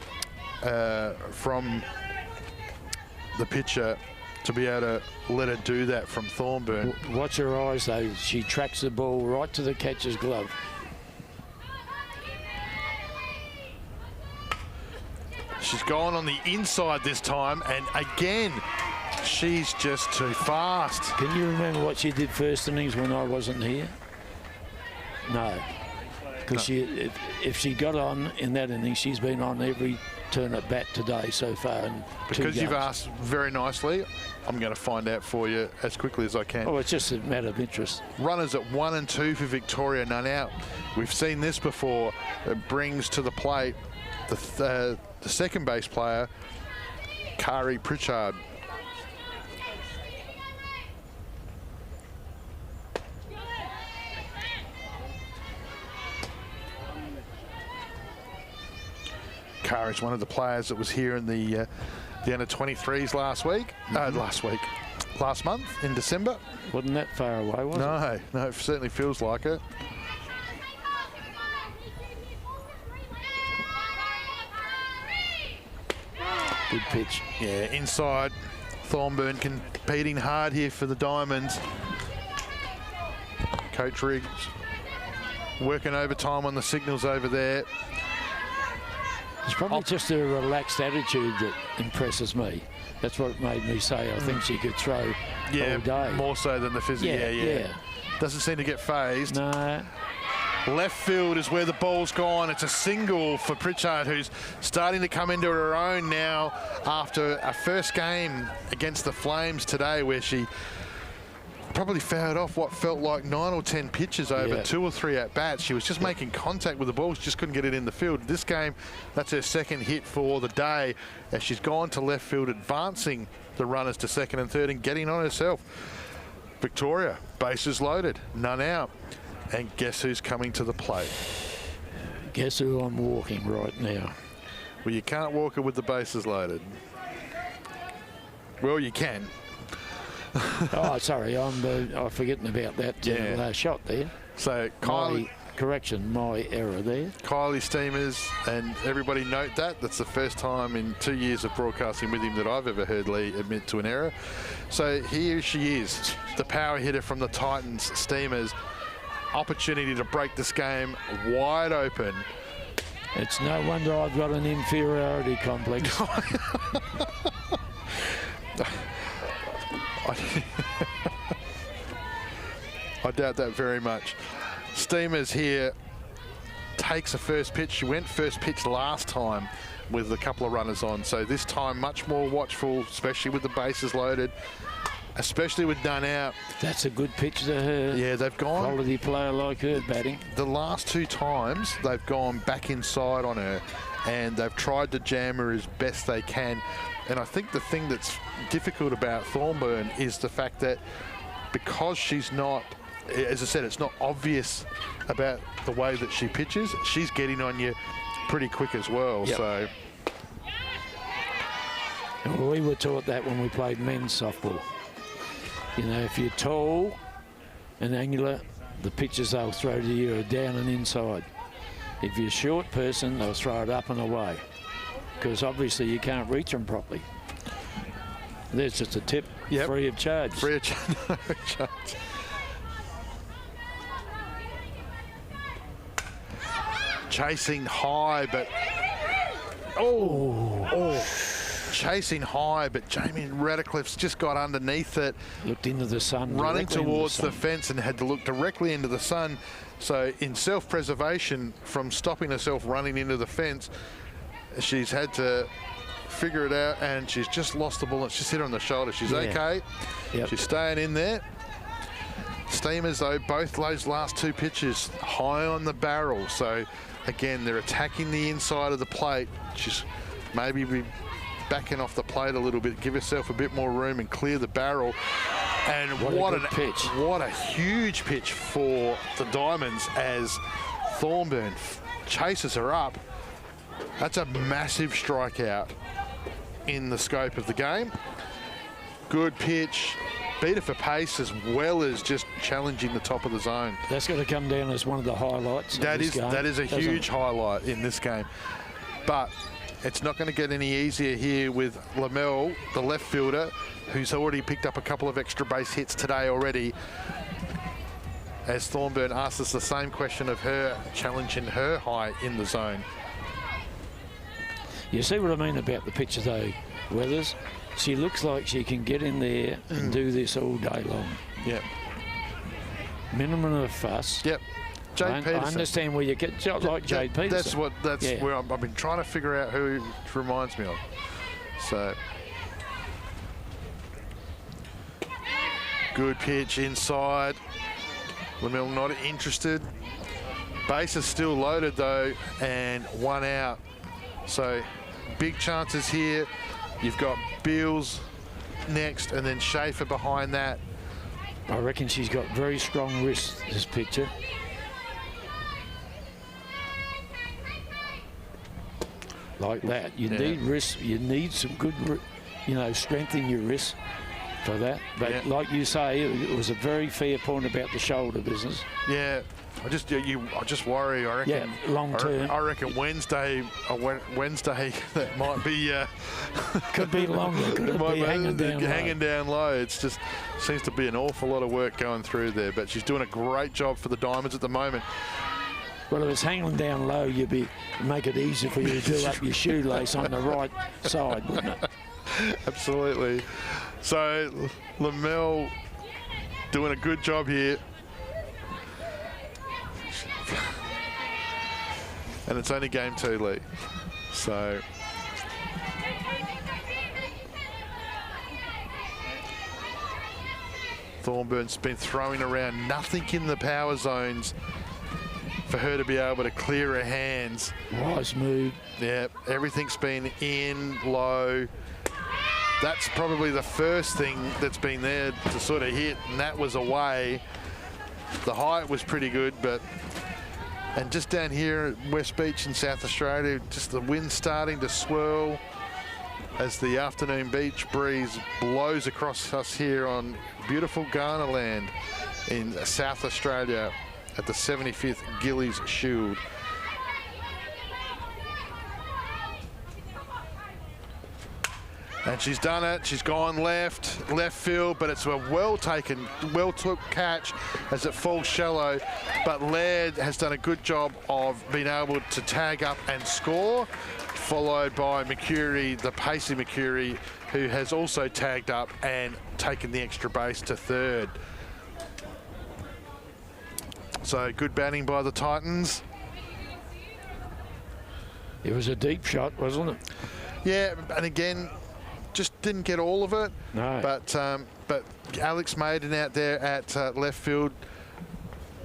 from the pitcher to be able to let her do that from Thornburn. Watch her eyes, though. She tracks the ball right to the catcher's glove. She's gone on the inside this time, and again, she's just too fast. Can you remember what she did first innings when I wasn't here? No. Because if she got on in that inning, she's been on every turn at bat today so far. Because you've asked very nicely, I'm going to find out for you as quickly as I can. Oh, it's just a matter of interest. Runners at 1 and 2 for Victoria, none out. We've seen this before. It brings to the plate the second base player, Kari Pritchard. encouraged one of the players that was here in the under-23s last month in December. Wasn't that far away, was it? No, it certainly feels like it. Good pitch. Yeah, inside. Thornburn competing hard here for the Diamonds. Coach Riggs working overtime on the signals over there. It's probably just a relaxed attitude that impresses me. That's what made me say I think she could throw all day. More so than the physical. Yeah. Doesn't seem to get phased. No. Left field is where the ball's gone. It's a single for Pritchard, who's starting to come into her own now after a first game against the Flames today, where she probably fouled off what felt like 9 or 10 pitches over 2 or 3 at-bats. She was just making contact with the ball. She just couldn't get it in the field. This game, that's her second hit for the day, as she's gone to left field, advancing the runners to second and third and getting on herself. Victoria, bases loaded, none out. And guess who's coming to the plate? Guess who I'm walking right now? Well, you can't walk it with the bases loaded. Well, you can. Oh, sorry, I'm forgetting about that shot there. So, Kylie... My error there. Kylie Steamers, and everybody note that. That's the first time in 2 years of broadcasting with him that I've ever heard Lee admit to an error. So, here she is, the power hitter from the Titans Steamers. Opportunity to break this game wide open. It's no wonder I've got an inferiority complex. I doubt that very much. Steamers here takes a first pitch. She went first pitch last time with a couple of runners on. So this time much more watchful, especially with the bases loaded. Especially with done out. That's a good pitch to her. Yeah, they've gone. Quality player like her batting. The last 2 times they've gone back inside on her, and they've tried to jam her as best they can. And I think the thing that's difficult about Thornburn is the fact that because she's not, as I said, it's not obvious about the way that she pitches, she's getting on you pretty quick as well. Yep. So. Well, we were taught that when we played men's softball. You know, if you're tall and angular, the pitches they'll throw to you are down and inside. If you're a short person, they'll throw it up and away, because obviously you can't reach them properly. There's just a tip, free of charge. Free of charge. Chasing high, but chasing high, but Jamie Radcliffe's just got underneath it. Looked into the sun. Running towards the fence and had to look directly into the sun. So in self-preservation from stopping herself running into the fence, she's had to figure it out, and she's just lost the ball. It's just hit her on the shoulder. She's okay. Yep. She's staying in there. Steamers, though, both those last 2 pitches high on the barrel. So again, they're attacking the inside of the plate. She's maybe be backing off the plate a little bit, give herself a bit more room and clear the barrel. And what a pitch. What a huge pitch for the Diamonds as Thornburn chases her up. That's a massive strikeout in the scope of the game. Good pitch. Beat her for pace as well as just challenging the top of the zone. That's got to come down as one of the highlights. That is a huge highlight in this game. But it's not going to get any easier here with Lamel, the left fielder, who's already picked up a couple of extra base hits today already. As Thornburn asks us the same question of her, challenging her high in the zone. You see what I mean about the pitcher though, Weathers? She looks like she can get in there and do this all day long. Yep. Minimum of fuss. Yep. Jade Peterson. I understand where you get like Jade Peterson. That's where I've been trying to figure out who it reminds me of. So good pitch inside. Lamel not interested. Base is still loaded though, and 1 out. So big chances here. You've got Beals next, and then Schaefer behind that. I reckon she's got very strong wrists, this pitcher. like that. You need wrists. You need some good, strength in your wrists for that. But like you say, it was a very fair point about the shoulder business. Yeah. I just worry. I reckon. Yeah, long term. I reckon Wednesday that might be. Could be longer. Could be hanging down low. It's just seems to be an awful lot of work going through there. But she's doing a great job for the Diamonds at the moment. Well, if it's hanging down low, make it easy for you to do up your shoelace on the right side, wouldn't it? Absolutely. So Lamel doing a good job here. And it's only game 2, Lee. So Thornburn's been throwing around nothing in the power zones for her to be able to clear her hands. Nice move. Yeah, everything's been in low. That's probably the first thing that's been there to sort of hit, and that was away. The height was pretty good, and just down here at West Beach in South Australia, just the wind starting to swirl as the afternoon beach breeze blows across us here on beautiful Ghana land in South Australia at the 75th Gilley's Shield. And she's done it. She's gone left field, but it's a well took catch as it falls shallow. But Laird has done a good job of being able to tag up and score, followed by Mercury, the pacey Mercury, who has also tagged up and taken the extra base to third. So good batting by the Titans. It was a deep shot, wasn't it? Yeah, and again, just didn't get all of it. No. But Alex Maiden out there at left field,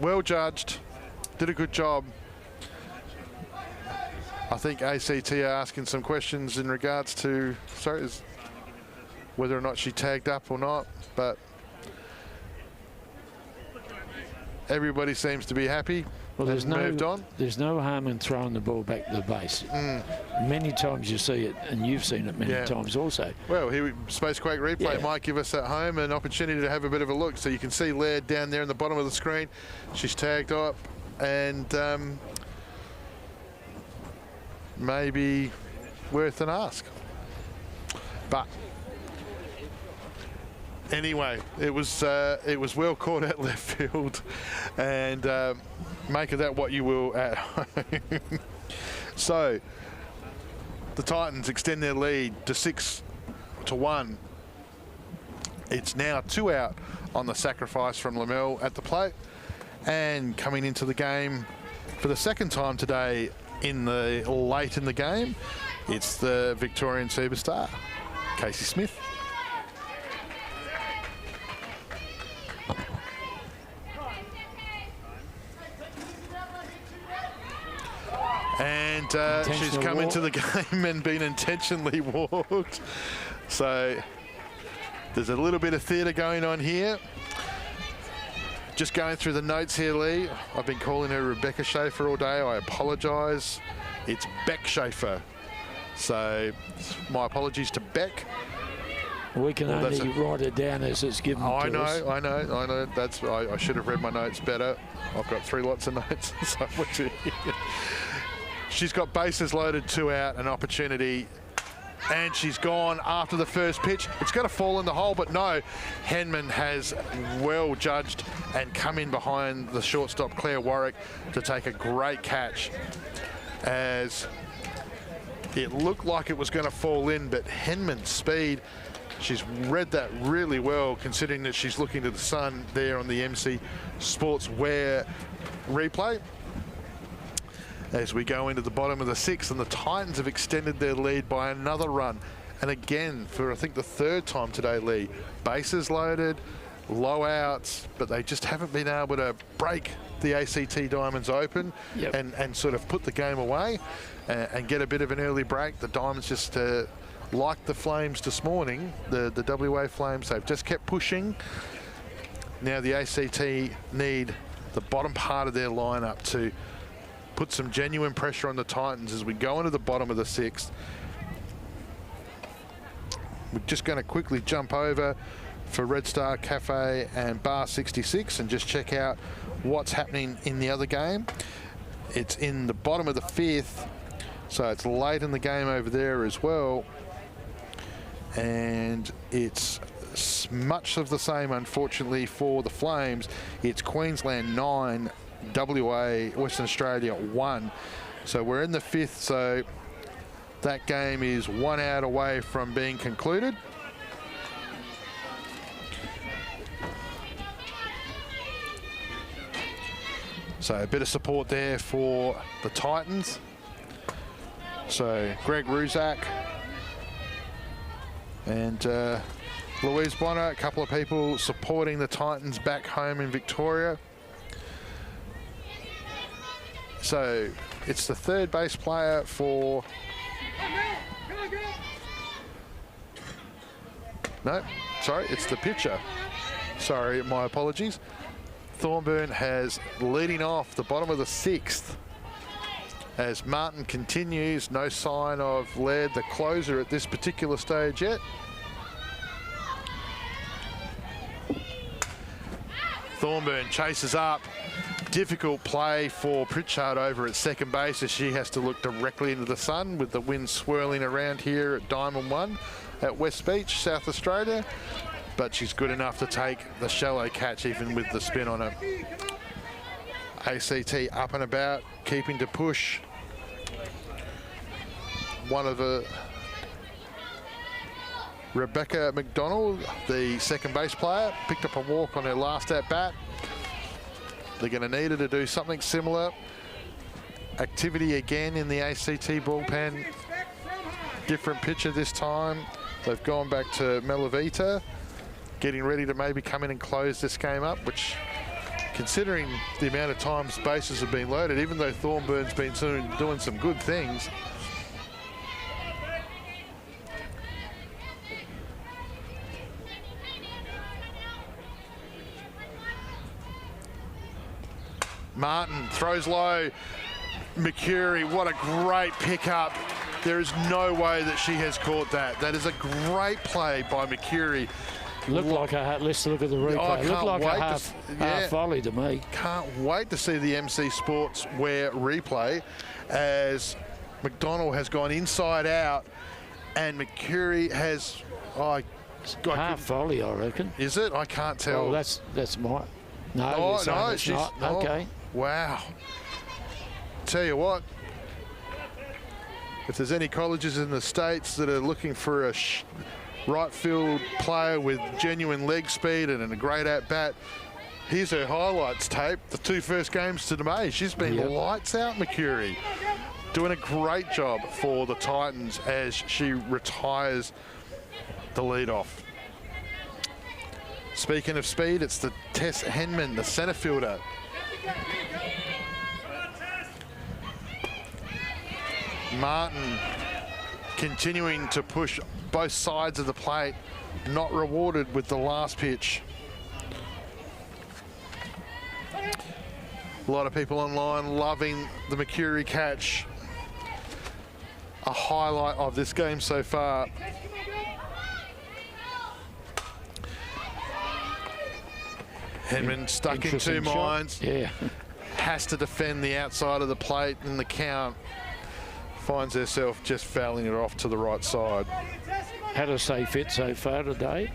well judged, did a good job. I think ACT are asking some questions in regards to whether or not she tagged up or not, but everybody seems to be happy. Well, moved on. There's no harm in throwing the ball back to the base. Many times you see it, and you've seen it many times also. Well, here Space Quake Replay might give us at home an opportunity to have a bit of a look. So you can see Laird down there in the bottom of the screen. She's tagged up, and maybe worth an ask. But anyway, it was well caught at left field, and make of that what you will at home. So the Titans extend their lead to 6-1. It's now 2 out on the sacrifice from Lamel at the plate, and coming into the game for the second time today late in the game, it's the Victorian superstar, Casey Smith. And she's come into the game and been intentionally walked. So there's a little bit of theatre going on here. Just going through the notes here, Lee. I've been calling her Rebecca Schaefer all day. I apologise. It's Beck Schaefer. So my apologies to Beck. We can only write it down as it's given to us. I know. I should have read my notes better. I've got 3 lots of notes. So she's got bases loaded, 2 out, an opportunity, and she's gone after the first pitch. It's going to fall in the hole, but no. Henman has well judged and come in behind the shortstop, Claire Warwick, to take a great catch, as it looked like it was going to fall in, but Henman's speed, she's read that really well, considering that she's looking to the sun there on the MC Sportswear replay. As we go into the bottom of the 6th, and the Titans have extended their lead by another run. And again, for I think the 3rd time today, Lee, bases loaded, low outs, but they just haven't been able to break the ACT Diamonds open and sort of put the game away and get a bit of an early break. The Diamonds just, like the Flames this morning, the WA Flames, they've just kept pushing. Now the ACT need the bottom part of their lineup to put some genuine pressure on the Titans as we go into the bottom of the 6th. We're just going to quickly jump over for Red Star Cafe and Bar 66 and just check out what's happening in the other game. It's in the bottom of the 5th, so it's late in the game over there as well. And it's much of the same, unfortunately, for the Flames. It's Queensland 9, WA, Western Australia 1. So we're in the 5th, so that game is 1 out away from being concluded. So a bit of support there for the Titans. So Greg Ruzak and Louise Bonner, a couple of people supporting the Titans back home in Victoria. So it's the third base player for... No, sorry, it's the pitcher. Sorry, my apologies. Thornburn has leading off the bottom of the 6th as Martin continues. No sign of Laird, the closer, at this particular stage yet. Thornburn chases up. Difficult play for Pritchard over at second base as she has to look directly into the sun with the wind swirling around here at Diamond 1 at West Beach, South Australia. But she's good enough to take the shallow catch even with the spin on it. ACT up and about, keeping to push. One of the... Rebecca McDonald, the second base player, picked up a walk on her last at-bat. They're going to need her to do something similar. Activity again in the ACT bullpen. Different pitcher this time. They've gone back to Melavita, getting ready to maybe come in and close this game up, which, considering the amount of times bases have been loaded, even though Thornburn's been doing some good things, Martin throws low. Mercury, what a great pickup. There is no way that she has caught that. That is a great play by Mercury. Looked like a, let's look at the replay. Oh, Looked like a half volley to me. Can't wait to see the MC Sports Wear replay as McDonald has gone inside out and Mercury has... Oh, half volley, I reckon. Is it? I can't tell. Oh, that's my... No, oh, no, she's not. Okay. Wow. Tell you what, if there's any colleges in the States that are looking for a right field player with genuine leg speed and a great at-bat, here's her highlights tape. The 2 first games to May. She's been lights out, Mercury. Doing a great job for the Titans as she retires the leadoff. Speaking of speed, it's the Tess Henman, the centre fielder. Martin continuing to push both sides of the plate, not rewarded with the last pitch. A lot of people online loving the Mercury catch. A highlight of this game so far. Henman stuck in 2 minds. Yeah. Has to defend the outside of the plate in the count. Finds herself just fouling it off to the right side. Had a safe hit so far today.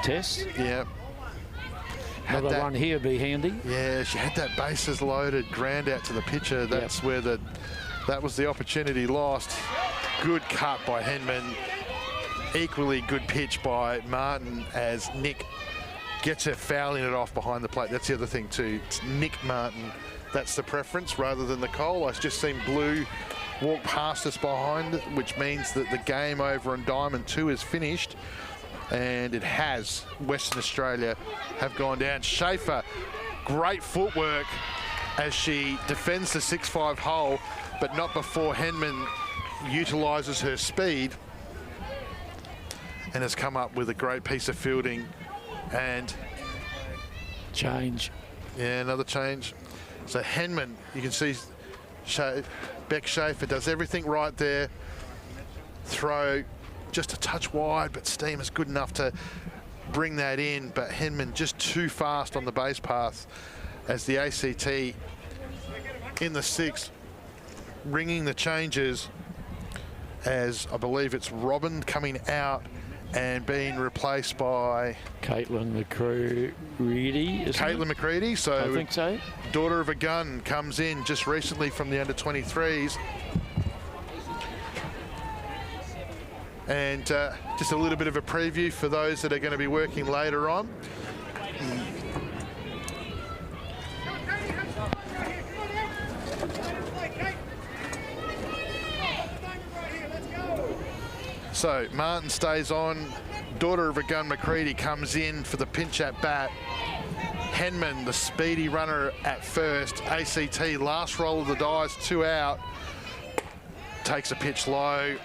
Tess. Yeah. Another one here be handy. Yeah, she had that bases loaded ground out to the pitcher. That's where that was the opportunity lost. Good cut by Henman. Equally good pitch by Martin as Nick gets her fouling it off behind the plate. That's the other thing too. It's Nick Martin. That's the preference rather than Nicole. I just seen Blue walk past us behind, which means that the game over on Diamond 2 is finished. And it has. Western Australia have gone down. Schaefer, great footwork as she defends the 6-5 hole, but not before Henman utilises her speed and has come up with a great piece of fielding. And change. Yeah, another change. So Henman, you can see Beck Schaefer does everything right there. Throw just a touch wide, but Steam is good enough to bring that in. But Henman just too fast on the base path as the ACT in the 6th, ringing the changes as I believe it's Robin coming out and being replaced by Caitlin McCready. Caitlin McCready, so I think so. Daughter of a gun comes in just recently from the under-23s. And just a little bit of a preview for those that are going to be working later on. So Martin stays on. Daughter of a gun McCready comes in for the pinch at bat. Henman, the speedy runner at first. ACT, last roll of the dice, 2 out. Takes a pitch low.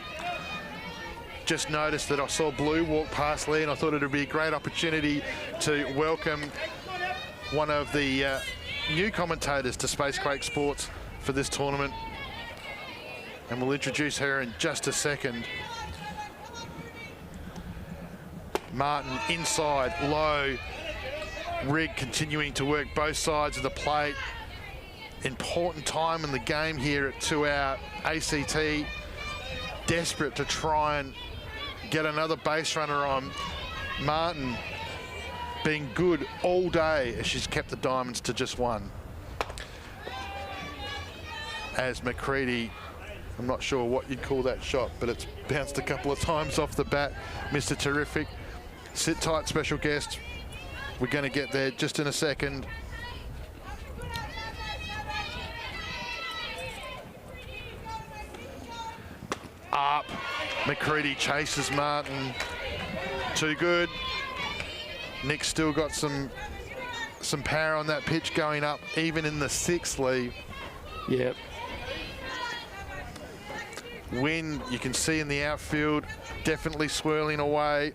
Just noticed that I saw Blue walk past Lee, and I thought it would be a great opportunity to welcome one of the new commentators to Spacequake Sports for this tournament. And we'll introduce her in just a second. Martin inside, low. Rig continuing to work both sides of the plate. Important time in the game here at 2 out. ACT desperate to try and get another base runner on. Martin being good all day as she's kept the Diamonds to just 1. As McCready, I'm not sure what you'd call that shot, but it's bounced a couple of times off the bat. Mr. Terrific. Sit tight, special guest. We're going to get there just in a second. Up. McCready chases Martin. Too good. Nick's still got some power on that pitch going up, even in the 6th, Lee. Yep. Wind, you can see in the outfield, definitely swirling away.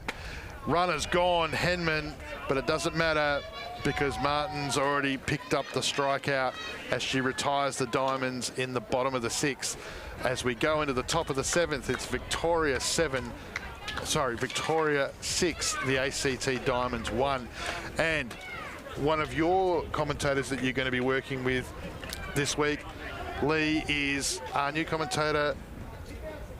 Runner's gone, Henman, but it doesn't matter because Martin's already picked up the strikeout as she retires the Diamonds in the bottom of the 6th. As we go into the top of the 7th, it's Victoria 6, the ACT Diamonds 1. And one of your commentators that you're going to be working with this week, Lee, is our new commentator,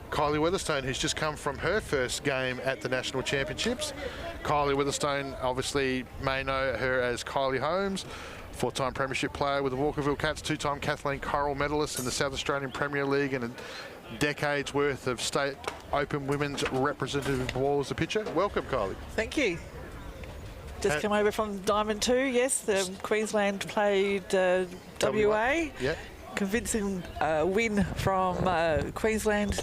Kylie Weatherstone, who's just come from her first game at the National Championships. Kylie Weatherstone, obviously may know her as Kylie Holmes, 4-time premiership player with the Walkerville Cats, 2-time Kathleen Coral medalist in the South Australian Premier League, and a decade's worth of state open women's representative ball as a pitcher. Welcome, Kylie. Thank you. Just come over from Diamond 2, yes. Queensland played WA. Yeah. Convincing win from Queensland,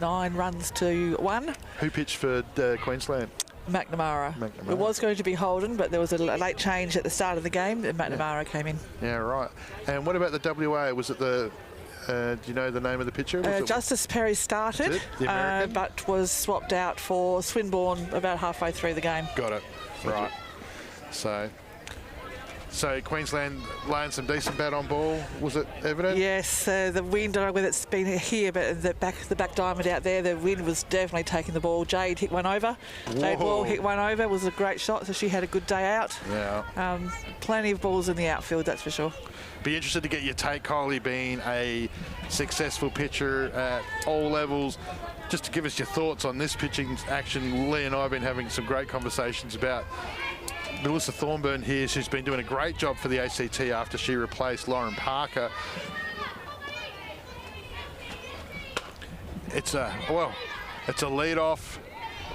9 runs to 1. Who pitched for Queensland? McNamara. It was going to be Holden, but there was a late change at the start of the game, and McNamara came in. Yeah, right. And what about the WA? Was it the, do you know the name of the pitcher? Justice Perry started, but was swapped out for Swinburne about halfway through the game. Got it. Right. So Queensland laying some decent bat on ball. Was it evident? Yes, the wind, I don't know whether it's been here, but the back diamond out there, the wind was definitely taking the ball. Jade hit one over. Whoa. Jade Wall hit one over. It was a great shot, so she had a good day out. Yeah. Plenty of balls in the outfield, that's for sure. Be interested to get your take, Kylie, being a successful pitcher at all levels. Just to give us your thoughts on this pitching action. Lee and I have been having some great conversations about Melissa Thornburn here. She's been doing a great job for the ACT after she replaced Lauren Parker. It's a lead-off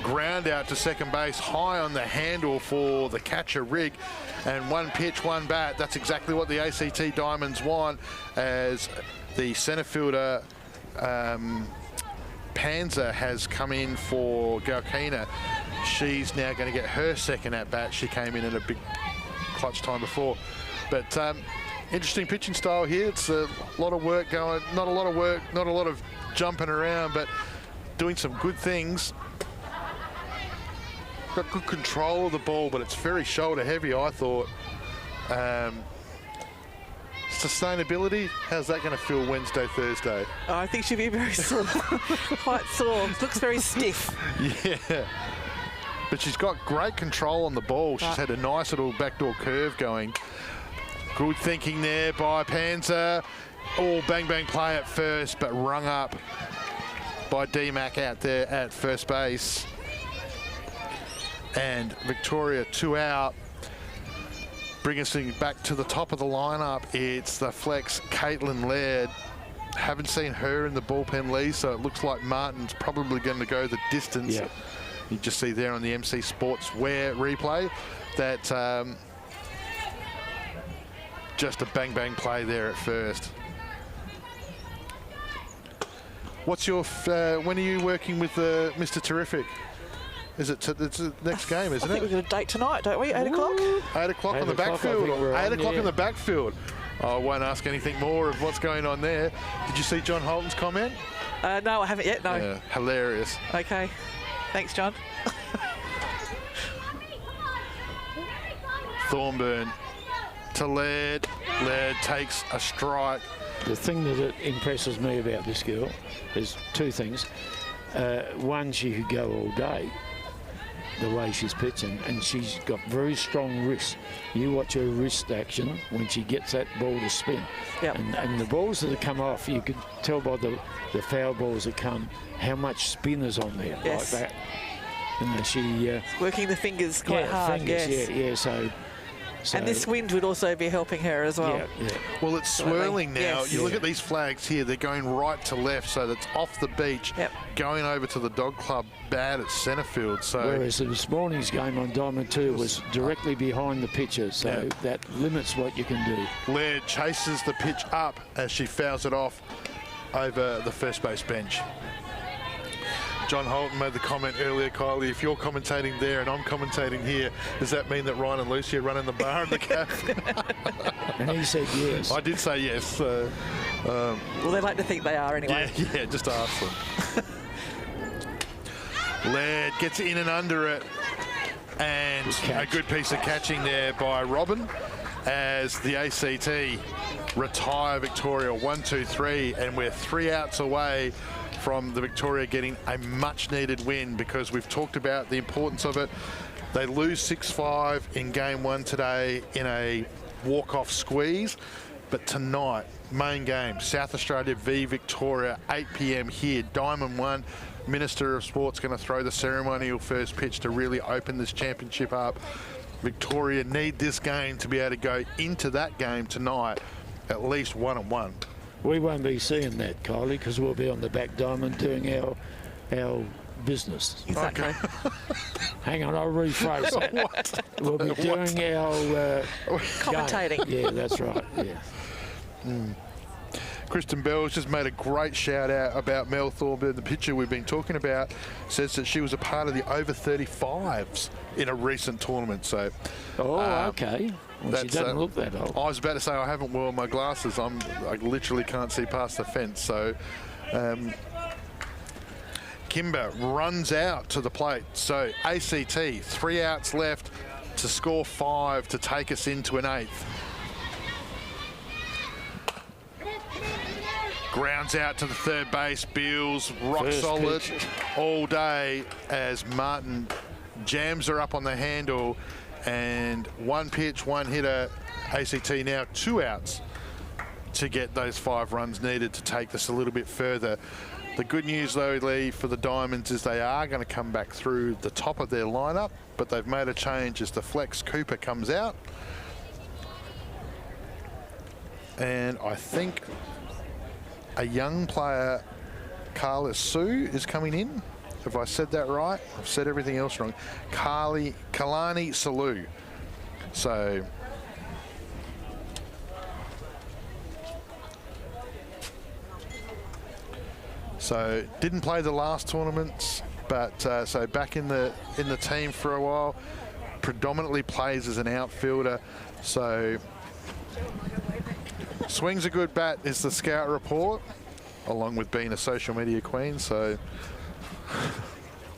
ground out to second base, high on the handle for the catcher Rig, and 1 pitch, 1 bat. That's exactly what the ACT Diamonds want, as the centre fielder Panzer has come in for Gaukina. She's now going to get her second at bat. She came in at a big clutch time before. But interesting pitching style here. It's a lot of work going, not a lot of work, not a lot of jumping around, but doing some good things. Got good control of the ball, but it's very shoulder heavy, I thought. sustainability, how's that going to feel Wednesday, Thursday? Oh, I think she'll be very sore. Quite sore. Looks very stiff. Yeah. But she's got great control on the ball. She's had a nice little backdoor curve going. Good thinking there by Panzer. All bang play at first, but rung up by D-Mac out there at first base. And Victoria 2 out. Bring us back to the top of the lineup. It's the flex, Caitlin Laird. Haven't seen her in the bullpen, Lee, so it looks like Martin's probably going to go the distance. Yeah. You just see there on the MC Sportswear replay that just a bang play there at first. What's your, when are you working with Mr. Terrific? Is it it's the next game, isn't I think it? we've got a date tonight, don't we? 8 o'clock? 8 o'clock on the backfield. 8 o'clock in the backfield. I won't ask anything more of what's going on there. Did you see John Holton's comment? No, I haven't yet, no. Yeah, hilarious. Okay. Thanks, John. Thornburn to Laird. Laird takes a strike. The thing that impresses me about this girl is 2 things. One, she could go all day, the way she's pitching, and she's got very strong wrists. You watch her wrist action when she gets that ball to spin. Yep. And the balls that have come off, you could tell by the foul balls that come how much spin is on there, yes. like that. And she... working the fingers quite hard, fingers, yes. Yeah, so... And this wind would also be helping her as well. Yeah. Well, it's swirling now. Yes. You look at these flags here, they're going right to left, so that's off the beach, going over to the dog club bad at centre field. So whereas this morning's game on Diamond 2 was directly behind the pitcher, so that limits what you can do. Laird chases the pitch up as she fouls it off over the first base bench. John Holton made the comment earlier, Kylie, if you're commentating there and I'm commentating here, does that mean that Ryan and Lucy are running the bar in the cafe? And he said yes. I did say yes. Well, they like to think they are anyway. Yeah, just ask them. Laird gets in and under it. And a good piece of catching there by Robin as the ACT retire Victoria 1-2-3, and we're 3 outs away from the Victoria getting a much-needed win, because we've talked about the importance of it. They lose 6-5 in game 1 today in a walk-off squeeze, but tonight, main game, South Australia v Victoria, 8 p.m. here, Diamond 1. Minister of Sport's going to throw the ceremonial first pitch to really open this championship up. Victoria need this game to be able to go into that game tonight at least 1-1. We won't be seeing that, Kylie, because we'll be on the back diamond doing our business. Exactly. Okay. Hang on, I'll rephrase that. What? We'll be doing our... Commentating. Yeah, that's right, yeah. Kristen Bell's just made a great shout out about Mel Thornburn, the pitcher we've been talking about, says that she was a part of the over 35s in a recent tournament. So, okay. Well, she doesn't look that old. I was about to say I haven't worn my glasses. I literally can't see past the fence. So, Kimber runs out to the plate. So ACT 3 outs left to score 5 to take us into an 8th. Grounds out to the third base. Beals rock First solid pitch. all day as Martin jams her up on the handle. And 1 pitch, 1 hitter. ACT now 2 outs to get those 5 runs needed to take this a little bit further. The good news, though, Lee, for the Diamonds is they are going to come back through the top of their lineup, but they've made a change as the flex Cooper comes out. And I think a young player, Carla Sue, is coming in. Have I said that right? I've said everything else wrong. Kalani Salu. So didn't play the last tournaments, but so back in the team for a while. Predominantly plays as an outfielder. So swings a good bat is the scout report, along with being a social media queen. So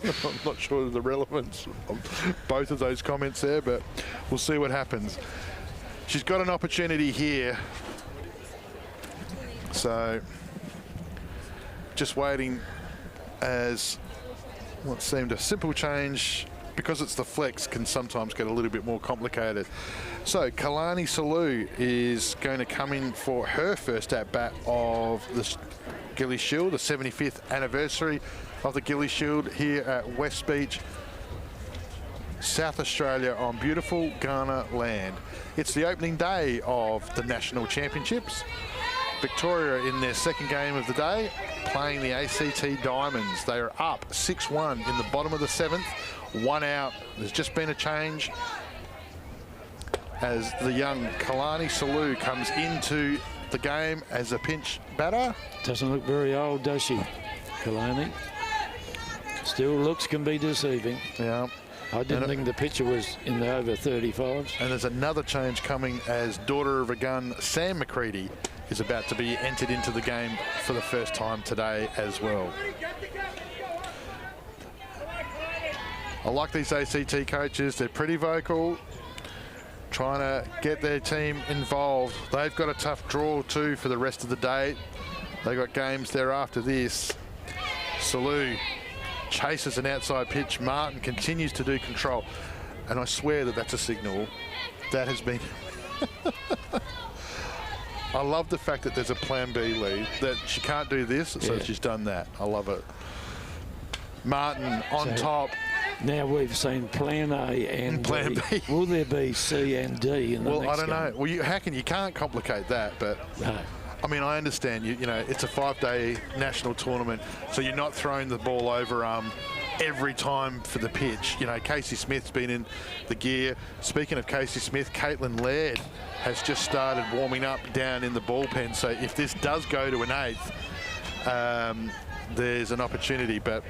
I'm not sure of the relevance of both of those comments there, but we'll see what happens. She's got an opportunity here So just waiting as what seemed a simple change, because it's the flex, can sometimes get a little bit more complicated. So Kalani Salu is going to come in for her first at-bat of the Gilley Shield, the 75th anniversary of the Gilley Shield here at West Beach, South Australia, on beautiful Ghana land. It's the opening day of the National Championships. Victoria in their second game of the day, playing the ACT Diamonds. They are up 6-1 in the bottom of the 7th, 1 out. There's just been a change as the young Kalani Salu comes into the game as a pinch batter. Doesn't look very old, does she, Kalani? Still, looks can be deceiving. Yeah. I didn't think the pitcher was in the over 35s. And there's another change coming as daughter of a gun, Sam McCready, is about to be entered into the game for the first time today as well. I like these ACT coaches. They're pretty vocal, trying to get their team involved. They've got a tough draw too for the rest of the day. They've got games there after this. Salu chases an outside pitch. Martin continues to do control. And I swear that that's a signal. That has been... I love the fact that there's a plan B, Lee, that she can't do this, so she's done that. I love it. Martin on top. Now we've seen plan A and plan B. Will there be C and D in the next game? Well, I don't know. Well, you can't complicate that, but... No. I mean, I understand, you know, it's a 5-day national tournament, so you're not throwing the ball over every time for the pitch. You know, Casey Smith's been in the gear. Speaking of Casey Smith, Caitlin Laird has just started warming up down in the bullpen. So if this does go to an 8th, there's an opportunity. But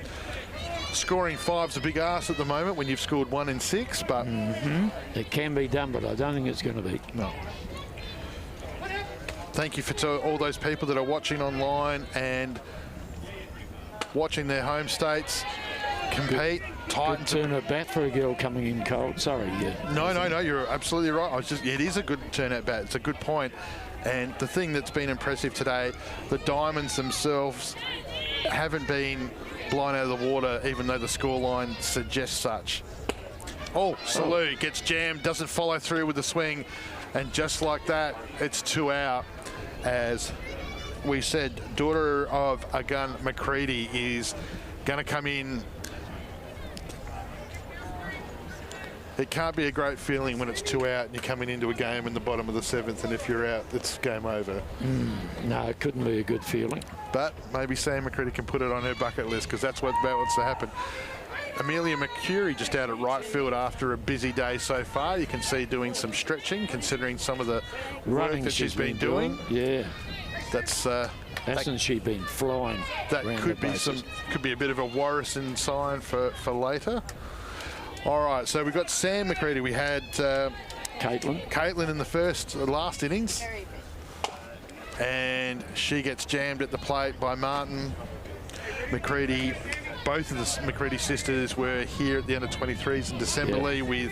scoring 5's a big ask at the moment when you've scored 1 in 6. But it can be done, but I don't think it's going to be. No. Thank you to all those people that are watching online and watching their home states compete. Good turn at bat for a girl coming in cold. Sorry. No, you're absolutely right. It is a good turn at bat. It's a good point. And the thing that's been impressive today, the Diamonds themselves haven't been blown out of the water, even though the scoreline suggests such. Oh, Salu gets jammed, doesn't follow through with the swing. And just like that, it's 2 out. As we said, daughter of a gun, McCready, is going to come in. It can't be a great feeling when it's 2 out and you're coming into a game in the bottom of the 7th, and if you're out, it's game over. No, it couldn't be a good feeling. But maybe Sam McCready can put it on her bucket list, because that's about what's to happen. Amelia Mercury just out at right field after a busy day so far. You can see doing some stretching, considering some of the work that she's been doing. Yeah. That's hasn't she been flying? That could be a bit of a worrisome sign for later. All right, so we've got Sam McCready. We had Caitlin in the last innings, and she gets jammed at the plate by Martin. McCready. Both of the McCready sisters were here at the under-23s in December, Lee, with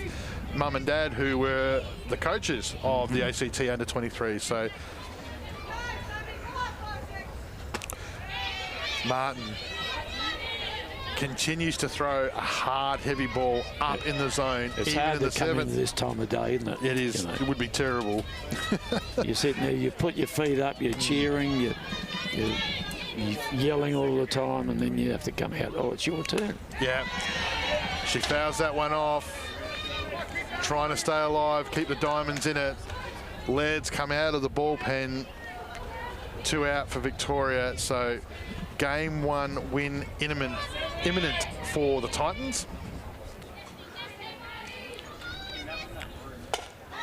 mum and dad, who were the coaches of the ACT under-23. So Martin continues to throw a hard, heavy ball up in the zone. It's even hard in the to come 7th. in this time of day, isn't it? It is. It would be terrible. You're sitting there, you put your feet up, you're cheering, you're yelling all the time, and then you have to come out. Oh, it's your turn. Yeah. She fouls that one off. Trying to stay alive, keep the Diamonds in it. Laird's come out of the bullpen. 2 out for Victoria. So game 1 win imminent for the Titans.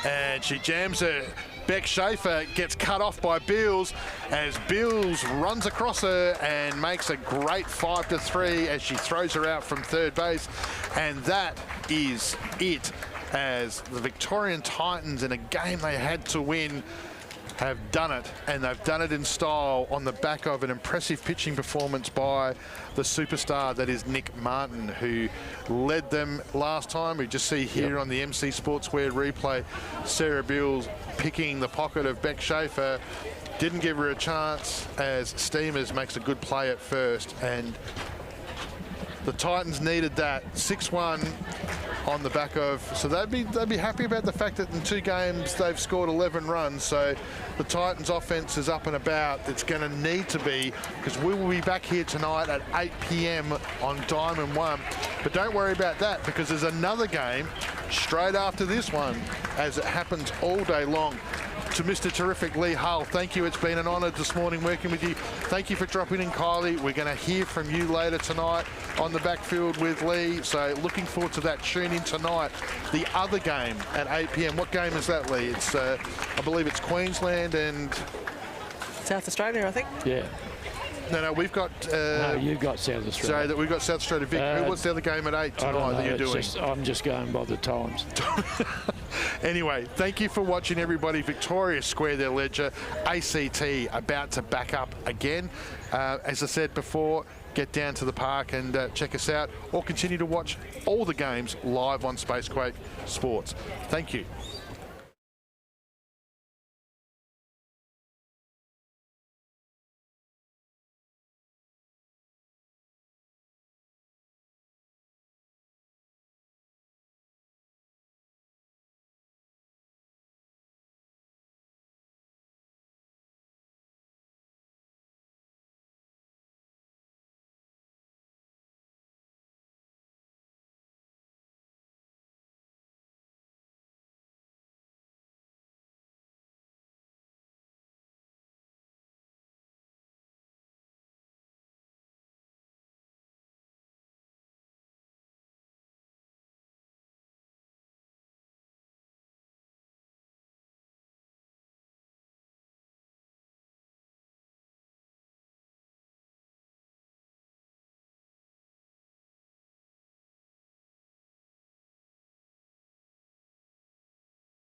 And she jams her. Beck Schaefer gets cut off by Beals as Beals runs across her and makes a great 5-3 as she throws her out from third base. And that is it, as the Victorian Titans, in a game they had to win, have done it, and they've done it in style on the back of an impressive pitching performance by the superstar that is Nick Martin, who led them last time. We just see here on the MC Sportswear replay, Sarah Beals picking the pocket of Beck Schaefer, Didn't give her a chance as Steamers makes a good play at first, and the Titans needed that 6-1 on the back of, so they'd be happy about the fact that in 2 games they've scored 11 runs. So the Titans offense is up and about. It's going to need to be, because we will be back here tonight at 8 p.m. on Diamond 1. But don't worry about that, because there's another game straight after this one, as it happens all day long. To Mr. Terrific Lee Hull, thank you. It's been an honour this morning working with you. Thank you for dropping in, Kylie. We're going to hear from you later tonight on the backfield with Lee. So looking forward to that. Tune in tonight. The other game at 8 p.m. What game is that, Lee? It's, I believe it's Queensland and South Australia, I think. Yeah. No, we've got... no, you've got South Australia. So we've got South Australia. Vic, what's the other game at 8 tonight that you're doing? I'm just going by the times. Anyway, thank you for watching, everybody. Victoria square their ledger. ACT about to back up again. As I said before, get down to the park and check us out, or continue to watch all the games live on Spacequake Sports. Thank you.